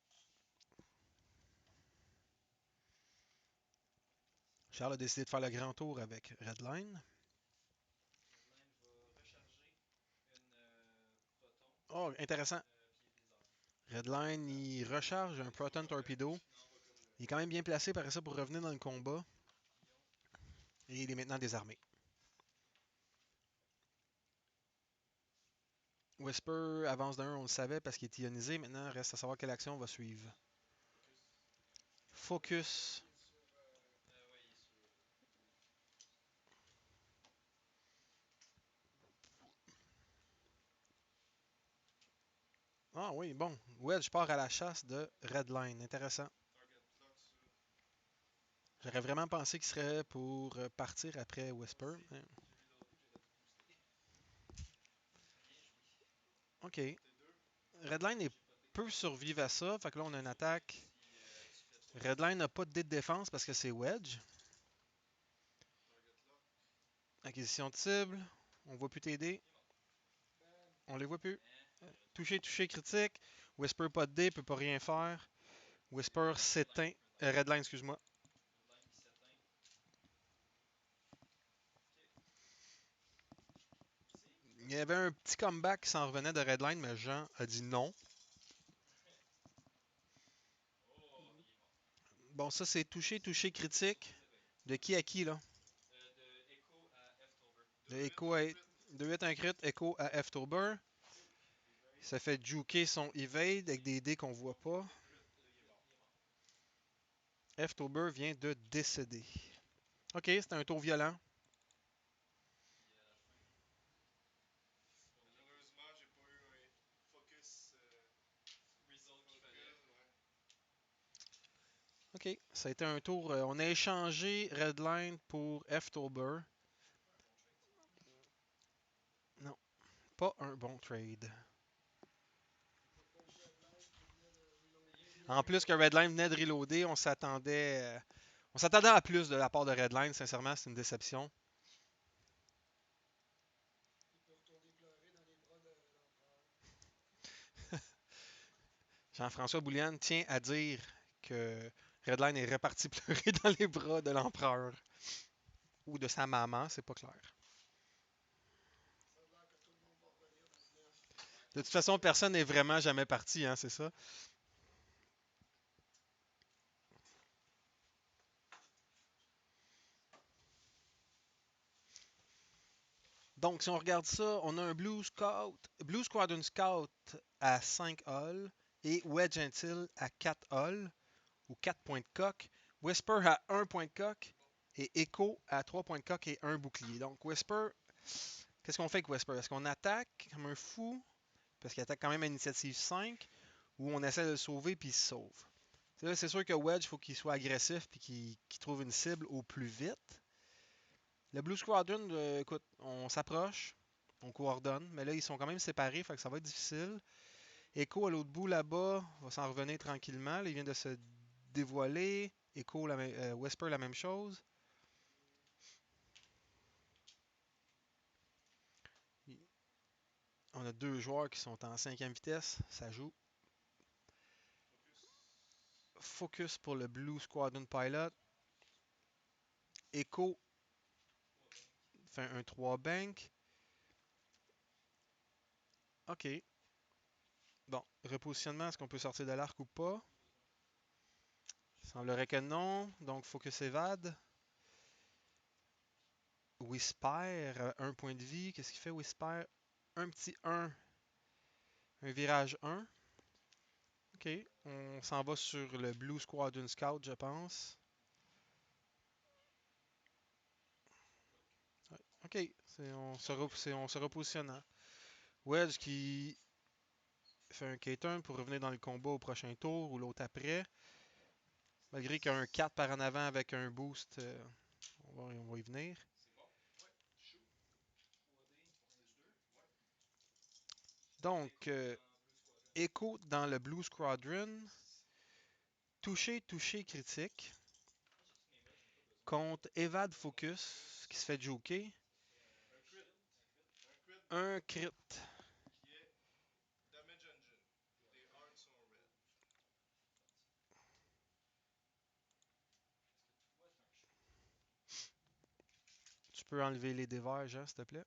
Ah, ça devrait. Charles a décidé de faire le grand tour avec Redline. Redline va recharger une proton Oh, intéressant. pied blizzard. Redline, il recharge un Proton Torpedo. Non, pas comme le Il est quand même bien placé par ça pour revenir dans le combat. pion. Et il est maintenant désarmé. Whisper avance d'un, on le savait parce qu'il est ionisé. Maintenant, reste à savoir quelle action va suivre. Focus. Il est sur. Ouais, il est sur. Ah oui, bon. Wedge part à la chasse de Redline. Intéressant. Target lock sur. J'aurais vraiment pensé qu'il serait pour partir après Whisper. Aussi, mais- j'ai reloadé puis j'aurais tout boosté. Bien joué. OK. T2. Redline est J'ai poté. peu survivre à ça. Fait que là, on a une attaque. Si tu fais trop. Redline n'a pas de dé de défense parce que c'est Wedge. Target lock. Acquisition de cible. On voit plus t'aider. Il est mort. Bam! On les voit plus. Hein? J'aurais dû Touché, touché, critique. Whisper pas de dé, peut pas rien faire. Whisper Redline, s'éteint. Redline. Redline, excuse-moi. Redline qui s'éteint. Ok. Aussi. Il y avait un petit comeback qui s'en revenait de Redline, mais Jean a dit non. Oh, il est mort. Bon, ça, c'est touché, touché, critique. Sur les éveils. De qui à qui, là? De Echo à F-Tober. De 2-8, Echo à... 1 crit. De 8 un crit, Echo à F-Tober. Evade. Ça fait juker son evade avec des dés qu'on voit pas. Il est mort. Il est mort. F-Tober vient de décéder. OK, c'était un tour violent. Puis à la fin. Malheureusement, j'ai pas eu un focus. Result qu'il Focus, fallait. ouais. OK, ça a été un tour. On a échangé Redline pour F-Tober. C'est pas un bon trade, ça. Pas un bon trade. Le pauvre Redline qui venait de reloader. En plus que Redline venait de reloader, on s'attendait à plus de la part de Redline. Sincèrement, c'est une déception. Il peut retourner pleurer dans les bras de l'empereur. Jean-François Bouliane tient à dire que Redline est reparti pleurer dans les bras de l'empereur. Ou de sa maman, c'est pas clair. Ça a l'air que tout le monde va revenir dans le neuf. De toute façon, personne n'est vraiment jamais parti, hein, c'est ça? Donc, si on regarde ça, on a un Blue Squadron Scout à 5 hulls et Wedge Gentil à 4 hulls ou 4 points de coque. Whisper à 1 point de coque et Echo à 3 points de coque et 1 bouclier. Donc, Whisper, qu'est-ce qu'on fait avec Whisper? Est-ce qu'on attaque comme un fou parce qu'il attaque quand même à initiative 5 ou on essaie de le sauver puis il se sauve? Là, c'est sûr que Wedge, il faut qu'il soit agressif puis qu'il trouve une cible au plus vite. Le Blue Squadron, écoute, on s'approche, on coordonne, mais là, ils sont quand même séparés, fait que ça va être difficile. Echo à l'autre bout là-bas va s'en revenir tranquillement. Là, il vient de se dévoiler. Whisper la même chose. On a deux joueurs qui sont en cinquième vitesse. Ça joue. Focus pour le Blue Squadron Pilot. Echo fait un 3 bank. OK. Bon, repositionnement, est-ce qu'on peut sortir de l'arc ou pas? Il semblerait que non. Donc, Focus évade. Whisper, 1 point de vie. Qu'est-ce qu'il fait, Whisper? Un petit 1. Un virage 1. OK. On s'en va sur le Blue Squadron Scout, je pense. Ouais. OK. On se repositionne. Wedge qui fait un K-turn pour revenir dans le combat au prochain tour ou l'autre après. Malgré qu'il y a un 4 par en avant avec un boost, on va y venir. C'est bon? Ouais. Shoot. 3D, plus 2. Ouais. Donc, Blue Squadron. Echo dans le Blue Squadron. Touché, touché, critique. Moi, sur toutes mes mods, je n'ai pas besoin. Contre Evad Focus, qui se fait joker. Un crit. Shield, un crit. Un crit Un crit. qui est Damage Engine. Tes hearts sont red. Est-ce que toi, t'as un shield? Tu peux enlever les dévers, Jean, s'il te plaît.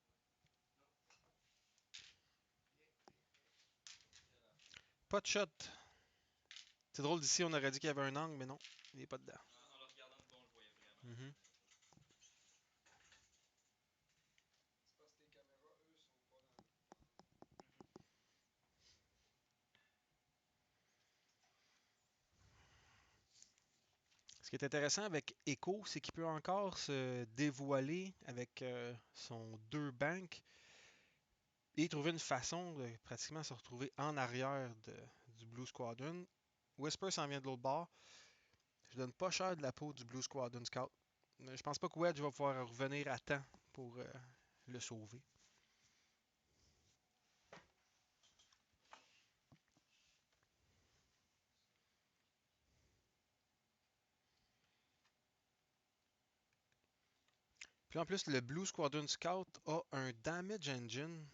Bien, bien, bien. Quelle affaire. Pas de shot. C'est drôle, d'ici, on aurait dit qu'il y avait un angle, mais non, il n'est pas dedans. En le regardant de bon, on le voyait vraiment. Mhm. C'est parce que tes caméras, eux, sont pas dans. Ce qui est intéressant avec Echo, c'est qu'il peut encore se dévoiler avec son 2 bank et trouver une façon de pratiquement se retrouver en arrière du Blue Squadron. Whisper s'en vient de l'autre bord. Je donne pas cher de la peau du Blue Squadron Scout. Mais je pense pas que Wedge va pouvoir revenir à temps pour le sauver. Puis en plus, le Blue Squadron Scout a un Damage Engine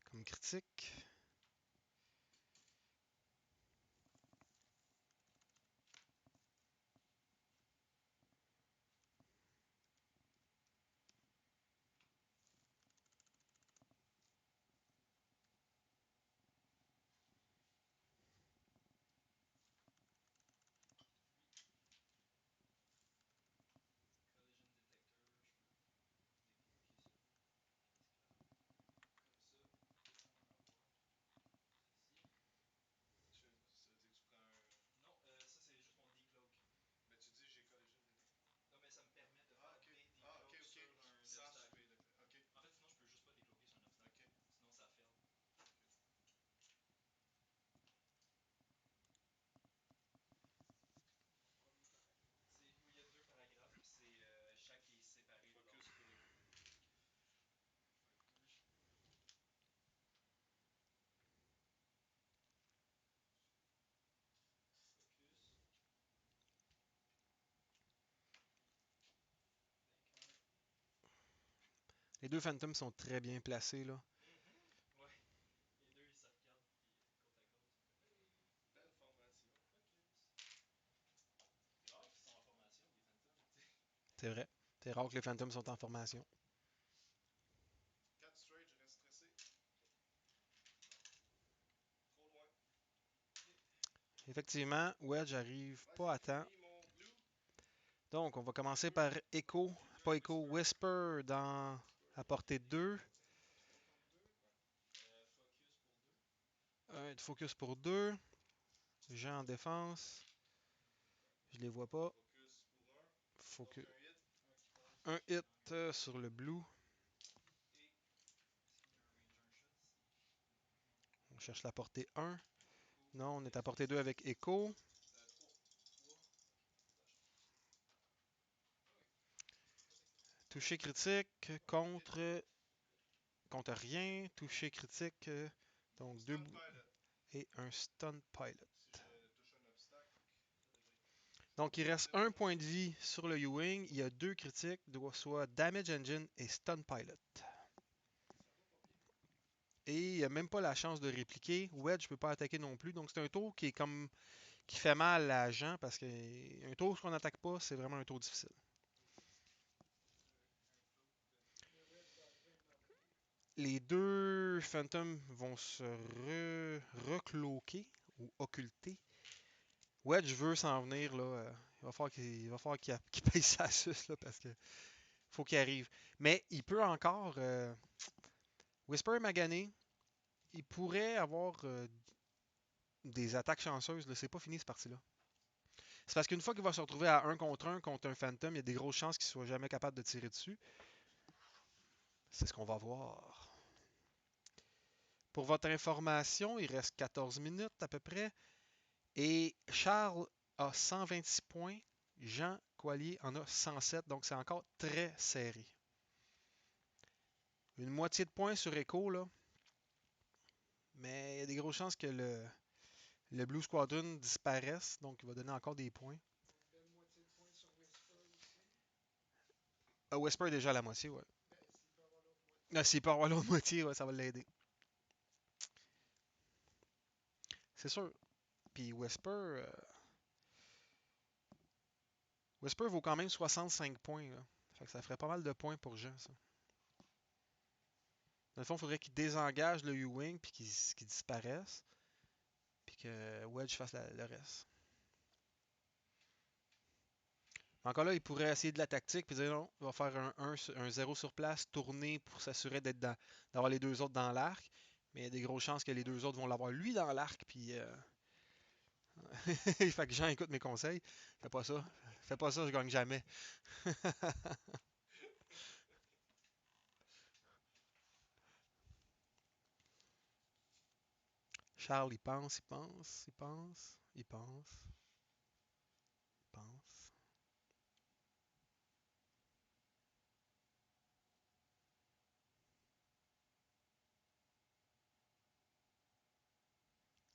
comme critique. Collision Detector, je peux débloquer ça. Esclave. Comme ça, sans en avoir. Ceci. Ça veut dire que tu prends un. Non, ça, c'est juste mon decloak. Mais tu dis j'ai Collision Detector. Non, mais ça me permet de Ah, faire ok. des Ah, ok, decloaks ok. sur un Sans obstacle. soulever le. Ok. En fait, sinon, je peux juste pas décloaker sur un obstacle. Ok. Sinon, ça fail. Premier paragraphe. Oui, il y a deux paragraphes, puis chaque est séparé de Focus l'autre. pour les. Focus. Bank 1. Les deux Phantoms sont très bien placés là. Ouais. Les deux, ils se regardent, puis côte à côte, ils sont comme hey, Belle formation. focus. C'est rare qu'ils sont en formation, les Phantoms. C'est vrai. C'est rare que les Phantoms sont en formation. 4 straight, je reste stressé. Trop loin. Effectivement, Wedge arrive pas à temps. Fini mon blue. Donc, on va commencer par Echo, pas Echo, Whisper dans à portée 2. 3 contre 2. Focus pour 2. Un de focus pour 2. Jean en défense. Je les vois pas. Focus pour 1. Focus. Donc un hit. Un qui passe. Un hit Dans le sur le blue. Et est-ce qu'il y a un Ranger shot ici? On cherche la portée 1. Echo. Non, on est à portée 2 avec Echo. 3. 3. Ok, faut acheter. Ah oui. Pas d'accident. Toucher critique contre rien. Toucher critique. Donc 2 Stun pilot. et un stun pilot. Si je touche un obstacle. Ça devrait être correct. Donc, il reste un point de vie sur le U-Wing. Il y a deux critiques, soit Damage Engine et Stun Pilot. Ça va pas bien. Et il n'a même pas la chance de répliquer. Wedge ne peut pas attaquer non plus. Donc c'est un tour qui est comme qui fait mal à Jean parce qu'un tour qu'on n'attaque pas, c'est vraiment un tour difficile. Le Wedge va arriver à en avoir. Les deux Phantoms vont se recloquer ou occulter. Wedge veut s'en venir là. Il va falloir qu'il paye sa suce là, parce que faut qu'il arrive. Mais il peut encore Whisper Magané. Il pourrait avoir des attaques chanceuses. Là. C'est pas fini cette partie-là. C'est parce qu'une fois qu'il va se retrouver à 1 contre un Phantom, il y a des grosses chances qu'il soit jamais capable de tirer dessus. C'est ce qu'on va voir. Pour votre information, il reste 14 minutes à peu près. Et Charles a 126 points. Jean Coallier en a 107. Donc c'est encore très serré. Une moitié de points sur Echo, là. Mais il y a des grosses chances que le Blue Squadron disparaisse. Donc il va donner encore des points. Une belle moitié de points sur Whisper aussi. Whisper est déjà à la moitié, ouais. Ben, s'il peut avoir l'autre moitié. S'il peut avoir l'autre moitié, ouais, ça va l'aider. C'est sûr. Puis Whisper vaut quand même 65 points. Là. Fait que ça ferait pas mal de points pour Jean, ça. Dans le fond, il faudrait qu'il désengage le U-Wing puis qu'il disparaisse. Puis que Wedge fasse le reste. Encore là, il pourrait essayer de la tactique puis dire non, il va faire un 0 sur place, tourner pour s'assurer d'avoir les deux autres dans l'arc. Mais il y a des grosses chances que les deux autres vont l'avoir lui dans l'arc. Puis fait que Jean écoute mes conseils. Fais pas ça. Fais pas ça, je gagne jamais. Charles, il pense, il pense, il pense, il pense, il pense.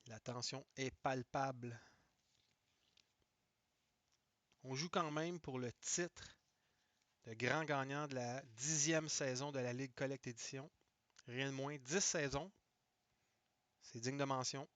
La tension est palpable. On joue quand même pour le titre de grand gagnant de la 10e saison de la Ligue Collect Edition. Rien de moins, 10 saisons. C'est digne de mention.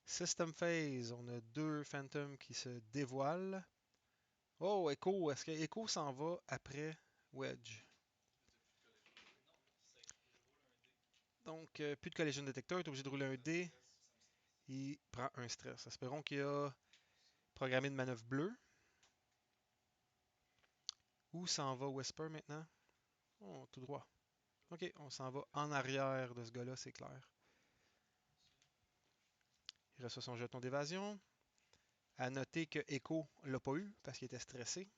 System Phase, on a deux Phantoms qui se dévoilent. Oh, Echo, est-ce que Echo s'en va après Wedge? Donc, plus de Collision Detector, il est obligé de rouler un dé. Il prend un stress. Espérons qu'il a programmé une manœuvre bleue. Où s'en va Whisper maintenant? Oh, tout droit. Ok, on s'en va en arrière de ce gars-là, c'est clair. Il reçoit son jeton d'évasion. À noter que Echo l'a pas eu parce qu'il était stressé.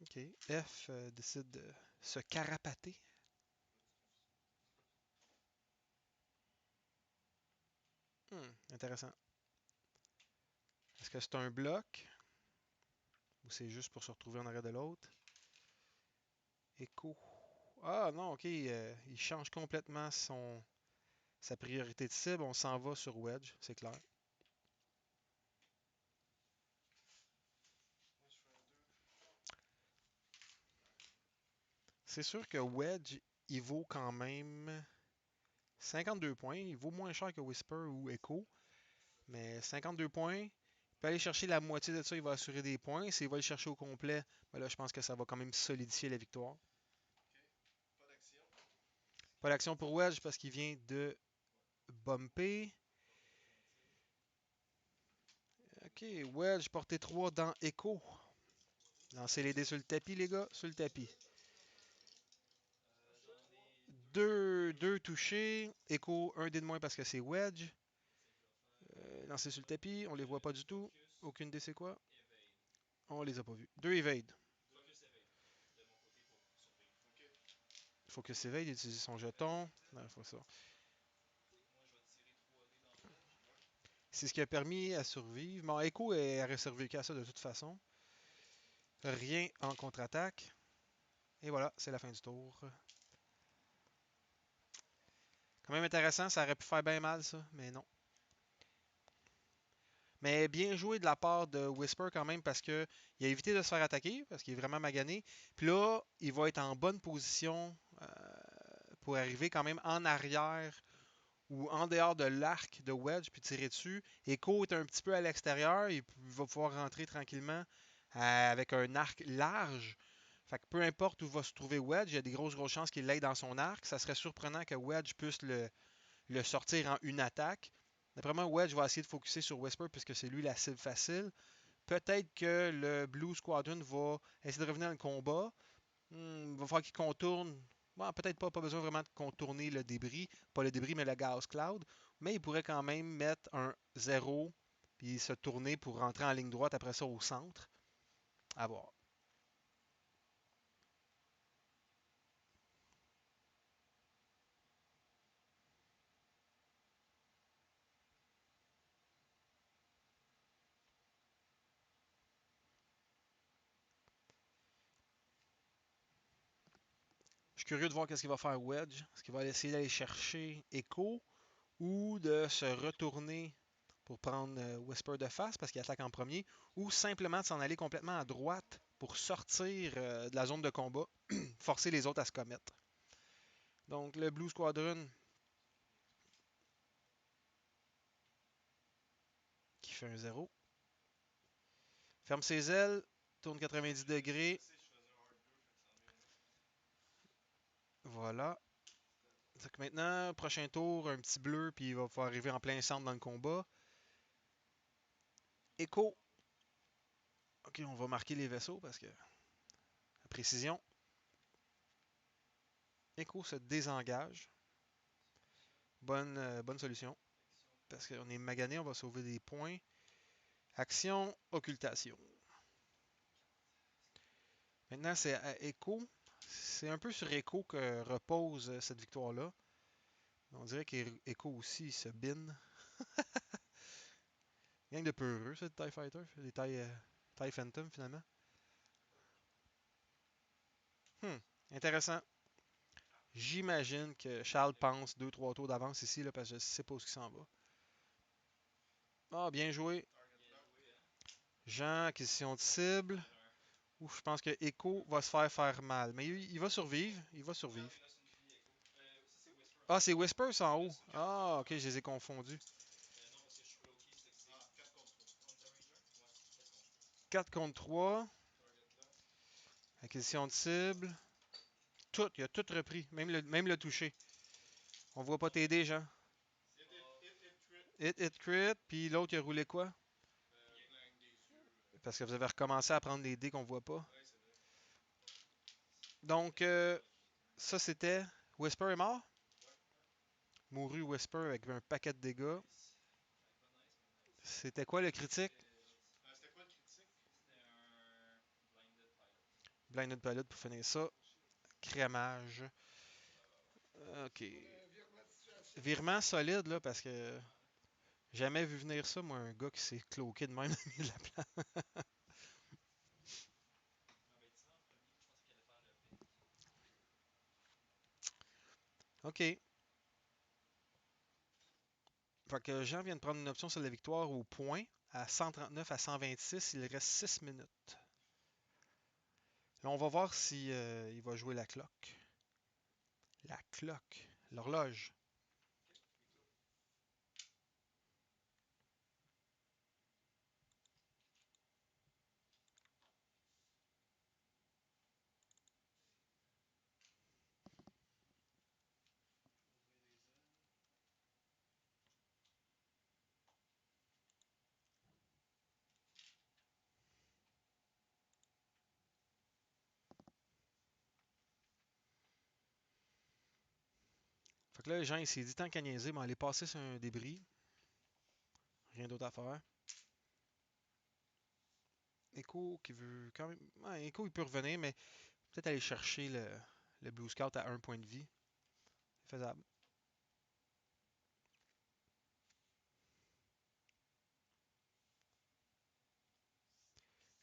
Ok, F décide de se carapater. Intéressant. Est-ce que c'est un bloc? Ou c'est juste pour se retrouver en arrière de l'autre? Echo. Ah non, ok, il change complètement sa priorité de cible. On s'en va sur Wedge, c'est clair. Moi, je fais un 2. C'est sûr que Wedge, il vaut quand même 52 points. Il vaut moins cher que Whisper ou Echo. Mais 52 points. Il peut aller chercher la moitié de ça, il va assurer des points. S'il va le chercher au complet, ben là, je pense que ça va quand même solidifier la victoire. Ok. Pas d'action. Pas d'action pour Wedge parce qu'il vient de bumper. Ok, Wedge, portée 3 dans Echo. Lancez les dés sur le tapis, les gars, sur le tapis. Deux touchés. Echo, un dé de moins parce que c'est Wedge. Lancez sur le tapis, on les voit pas du tout. Aucune dé, c'est quoi? On les a pas vus. Deux evade. Ok. Il faut que s'éveille d'utiliser son jeton. Non, faut ça. Moi, je vais tirer 3D dans le wedge. C'est ce qui a permis à survivre. Bon, Echo aurait survécu à ça de toute façon. Rien en contre-attaque. Et voilà, c'est la fin du tour. Quand même intéressant, ça aurait pu faire bien mal ça, mais non. Mais bien joué de la part de Whisper quand même parce que il a évité de se faire attaquer parce qu'il est vraiment magané. Puis là, il va être en bonne position pour arriver quand même en arrière ou en dehors de l'arc de Wedge puis tirer dessus. Echo est un petit peu à l'extérieur, il va pouvoir rentrer tranquillement avec un arc large. Fait que peu importe où va se trouver Wedge, il y a des grosses chances qu'il l'aille dans son arc. Ça serait surprenant que Wedge puisse le sortir en une attaque. D'après moi, Wedge va essayer de focuser sur Whisper puisque c'est lui la cible facile. Peut-être que le Blue Squadron va essayer de revenir dans le combat. Il va falloir qu'il contourne. Bon, peut-être pas besoin vraiment de contourner le débris. Pas le débris, mais le Gauss Cloud. Mais il pourrait quand même mettre un 0 puis se tourner pour rentrer en ligne droite après ça au centre. À voir. Je suis curieux de voir qu'est-ce qu'il va faire Wedge. Est-ce qu'il va essayer d'aller chercher Echo ou de se retourner pour prendre Whisper de face parce qu'il attaque en premier, ou simplement de s'en aller complètement à droite pour sortir de la zone de combat, forcer les autres à se commettre. Donc le Blue Squadron qui fait un 0. Ferme ses ailes, tourne 90 degrés. Voilà. Donc maintenant, prochain tour, un petit bleu, puis il va pouvoir arriver en plein centre dans le combat. Echo. Ok, on va marquer les vaisseaux parce que la précision. Echo se désengage. Bonne solution. Parce qu'on est magané, on va sauver des points. Action, occultation. Maintenant, c'est à Echo. C'est un peu sur Echo que repose cette victoire-là. On dirait qu'Echo aussi se bine. Gang de peureux, ça, de TIE Fighter. Des TIE Phantom, finalement. Intéressant. J'imagine que Charles pense 2-3 tours d'avance ici, là, parce que je ne sais pas où il s'en va. Ah, bien joué. Jean, acquisition de cible. Ouf, je pense que Echo va se faire mal. Mais il va survivre. Il va survivre. Ah, c'est Whisper, ça en haut. Ah, ok, je les ai confondus. Non, parce que je suis bloqué, c'est que c'est. 4 contre 3. On est un Ranger? Ouais, 4 contre 3. Target là. Acquisition de cible. Tout, il a tout repris. Même le toucher. On voit pas t'aider, Jean. Hit, Hit, crit. Puis l'autre, il a roulé quoi? Plein des yeux. Parce que vous avez recommencé à prendre des dés qu'on voit pas. Ouais, c'est vrai. Donc, ça, c'était Whisper est mort. Ouais. Mouru Whisper avec un paquet de dégâts. Nice. Pas nice, mais nice. C'était quoi le critique? C'était quoi le critique? C'était un Blinded Pilot. Blinded Pilot pour finir ça. Crémage. Ok. On a un virement de situation. Virement solide, là, parce que jamais vu venir ça, moi, un gars qui s'est cloqué de même au milieu de la place. Ah, ben, tiré en premier, je pensais qu'il allait faire le pick. Ok. Fait que Jean vient de prendre une option sur la victoire au point à 139 à 126. Il reste 6 minutes. Là, on va voir si il va jouer la cloque. La cloque. L'horloge. Ouvrir les ailes. Fait que là, Jean, il s'est dit tant qu'à niaiser, mais aller passer sur un débris. Rien d'autre à faire. Echo qui veut quand même. Ouais, Echo, il peut revenir, mais peut-être aller chercher le Blue Scout à 1 point de vie. C'est faisable.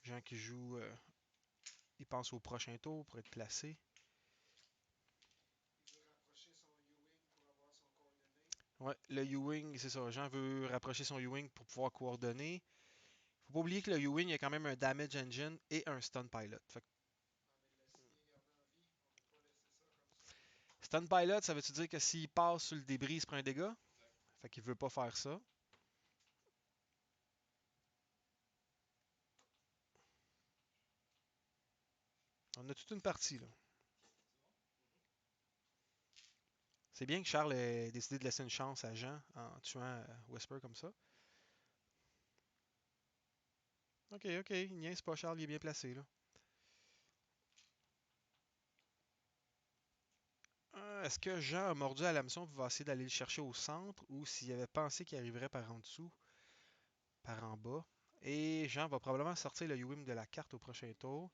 Gens qui jouent, ils pensent au prochain tour pour être placés. Il veut rapprocher son Ewing pour avoir son coordonné. Ouais, le Ewing, c'est ça. Jean veut rapprocher son Ewing pour pouvoir coordonner. Faut pas oublier que le Ewing, il y a quand même un Damage Engine et un Stun Pilot. Fait que Ah, mais il l'a signé garder en vie. On peut pas laisser ça comme ça. Stun Pilot, ça veut-tu dire que s'il passe sur le débris, il se prend un dégât? Exact. Fait qu'il veut pas faire ça. On a toute une partie, là. C'est bon? C'est bien que Charles ait décidé de laisser une chance à Jean en tuant Whisper comme ça. Ok, il niaise pas, Charles, il est bien placé, là. Est-ce que Jean a mordu à l'hameçon pour essayer d'aller le chercher au centre ou s'il avait pensé qu'il arriverait par en dessous, par en bas? Et Jean va probablement sortir le Uwim de la carte au prochain tour.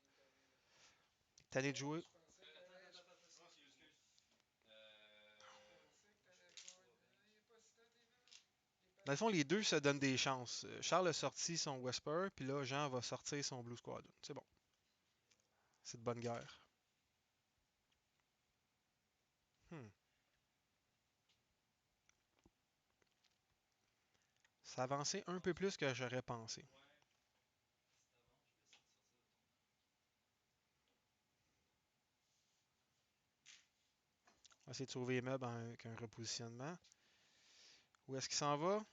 Tanné de jouer. Je pensais que t'allais. Je Attends, excuse. pensais que t'allais coordonner. Il est pas si tanné, là. Il est Dans le fond, les deux patient. se donnent des chances. Charles a sorti son Whisper, puis là, Jean va sortir son Blue Squadron. C'est bon. C'est de bonne guerre. Hmm. Ça a avancé un peu plus que j'aurais pensé. Ouais. Si t'avances, je vais essayer de sortir de ton arc. On va essayer de sauver les meubles avec un repositionnement. Où est-ce qu'il s'en va?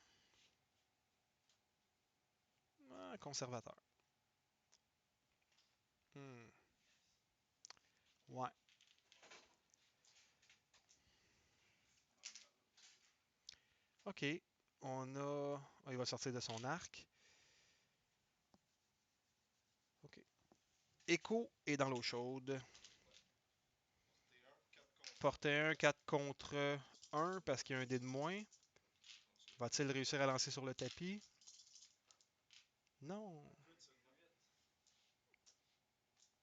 Ah, conservateur. Hmm. Ouais. OK. On a... Ah, il va sortir de son arc. OK. Echo est dans l'eau chaude. Portée 1, 4 contre Portée 1, 4 contre 1 parce qu'il y a un dé de moins. Va-t-il réussir à lancer sur le tapis? Non. Crit seulement.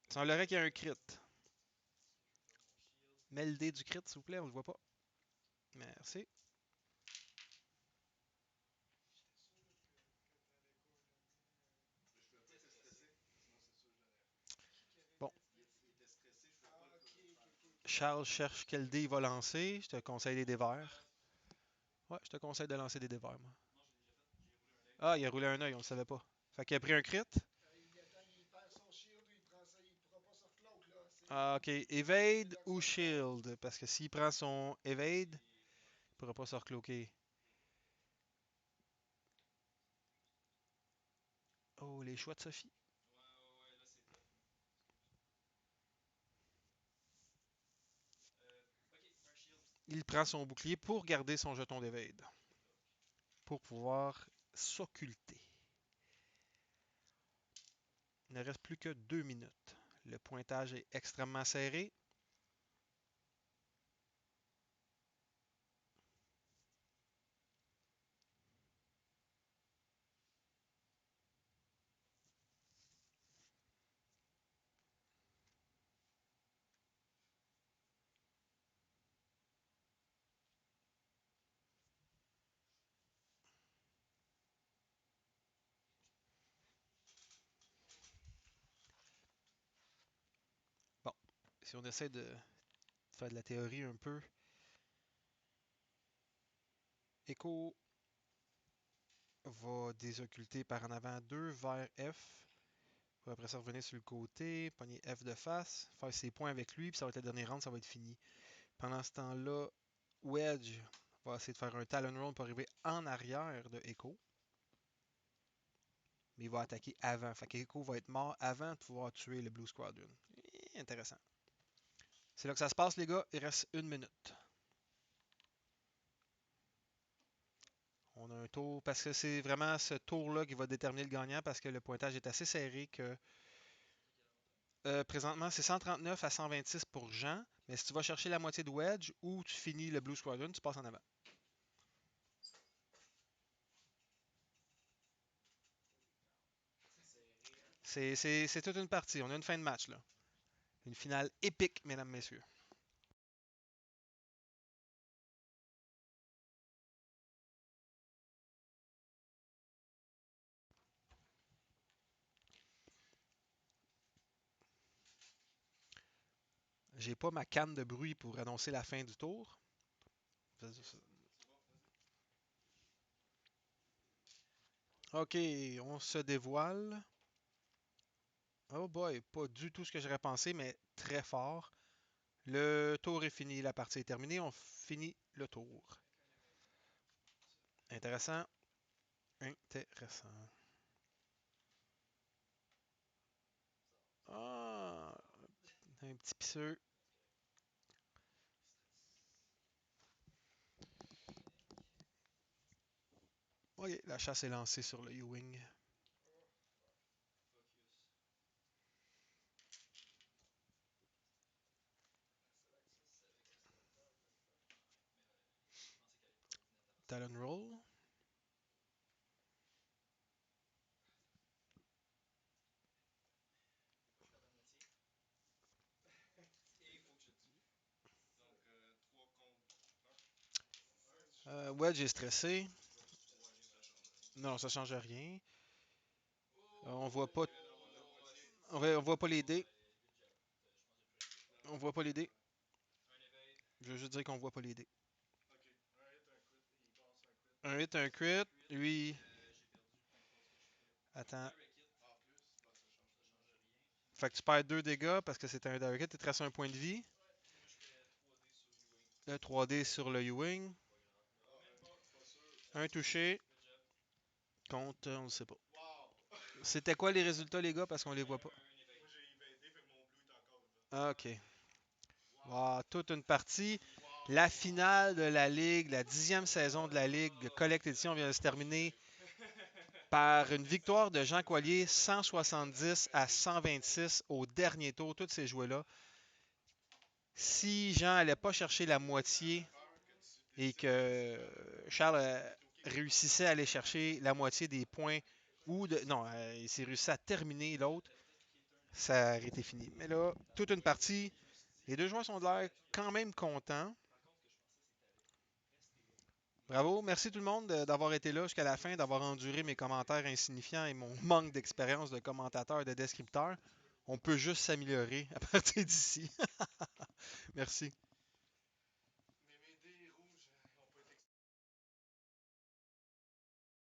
Il semblerait qu'il y a un crit. Je veux faire mon shield. Mets le dé du crit, s'il vous plaît, on le voit pas. Merci. J'étais sûr que t'allais coordonner. Mais je pouvais pas être stressé, sinon c'est sûr que je l'aurais fait. Qui avait Bon. été stressé? Il était stressé, je pouvais Ah, pas le ok, faire. ok, ok. Charles cherche quel dé il va lancer. Je te conseille des dés verts. Ouais, je te conseille de lancer des dés verts, moi. Non, j'ai déjà fait. J'ai roulé un œil. Ah, il a roulé un œil, on le savait pas. Fait qu'il a pris un crit. Il attend, il perd son shield ou il prend ça, il pourra pas se recloak là. Ah, ok. Evade ou shield? Parce que s'il prend son evade, il pourra pas se recloquer. Oh, les choix de Sophie. Ouais, là c'est tough. Là. Ok, un shield. Il prend son bouclier pour garder son jeton d'évade. Pour pouvoir s'occulter. Il ne reste plus que 2 minutes. Le pointage est extrêmement serré. Bon, si on essaie de faire de la théorie un peu. Echo va désocculter par en avant 2 vers F. Pour après ça revenir sur le côté, pogner F de face, faire ses points avec lui, puis ça va être la dernière round, ça va être fini. Pendant ce temps-là, Wedge va essayer de faire un Talon Roll pour arriver en arrière de Echo. Mais il va attaquer avant. Fait qu'Echo va être mort avant de pouvoir tuer le Blue Squadron. Intéressant. C'est là que ça se passe, les gars. Il reste 1 minute. On a un tour, parce que c'est vraiment ce tour-là qui va déterminer le gagnant, parce que le pointage est assez serré que présentement, c'est 139 à 126 pour Jean. Mais si tu vas chercher la moitié de Wedge ou tu finis le Blue Squadron, tu passes en avant. C'est toute une partie. On a une fin de match, là. Une finale épique, mesdames, messieurs. J'ai pas ma canne de bruit pour annoncer la fin du tour. C'est bon, vas-y. OK, on se dévoile. Oh boy, pas du tout ce que j'aurais pensé, mais très fort. Le tour est fini, la partie est terminée. On finit le tour. Intéressant. Intéressant. Ah, un petit pisseux. OK, la chasse est lancée sur le Ewing. Talon Roll. Donc, 3 contre Wedge est stressé. 1. Ouais, ça change rien. Non, ça change rien. On Il voit pas. vient d'avoir la moitié. On voit pas les dés. On voit pas les dés. Je veux juste dire qu'on voit pas les dés. Ok, un hit, un crit. Il passe un crit. Un hit, un crit. Lui. Attends. En plus, bah, ça change rien. Fait que tu perds 2 dégâts parce que c'était un direct hit. Il te reste un point de vie. Le 3D sur le Ewing. Ah, pas sûr. Un touché. Contre, on ne sait pas. Wow! C'était quoi les résultats, les gars, parce qu'on les voit pas? Moi, j'ai évadé, fait que mon blue est encore vivant. Ah, OK. Wow! Wow, toute une partie. Wow! La finale de la Ligue, la 10e saison de la Ligue de Collect Edition vient de se terminer par une victoire de Jean Coilier, 170 à 126 au dernier tour, tous ces jouets-là. Si Jean n'allait pas chercher la moitié et que Charles réussissait à aller chercher la moitié des points, ou de. Non, il s'est réussi à terminer l'autre, ça aurait été fini. Mais là, toute une partie, les deux joueurs sont de l'air quand même contents. Bravo, merci tout le monde d'avoir été là jusqu'à la fin, d'avoir enduré mes commentaires insignifiants et mon manque d'expérience de commentateur et de descripteur. On peut juste s'améliorer à partir d'ici. Merci.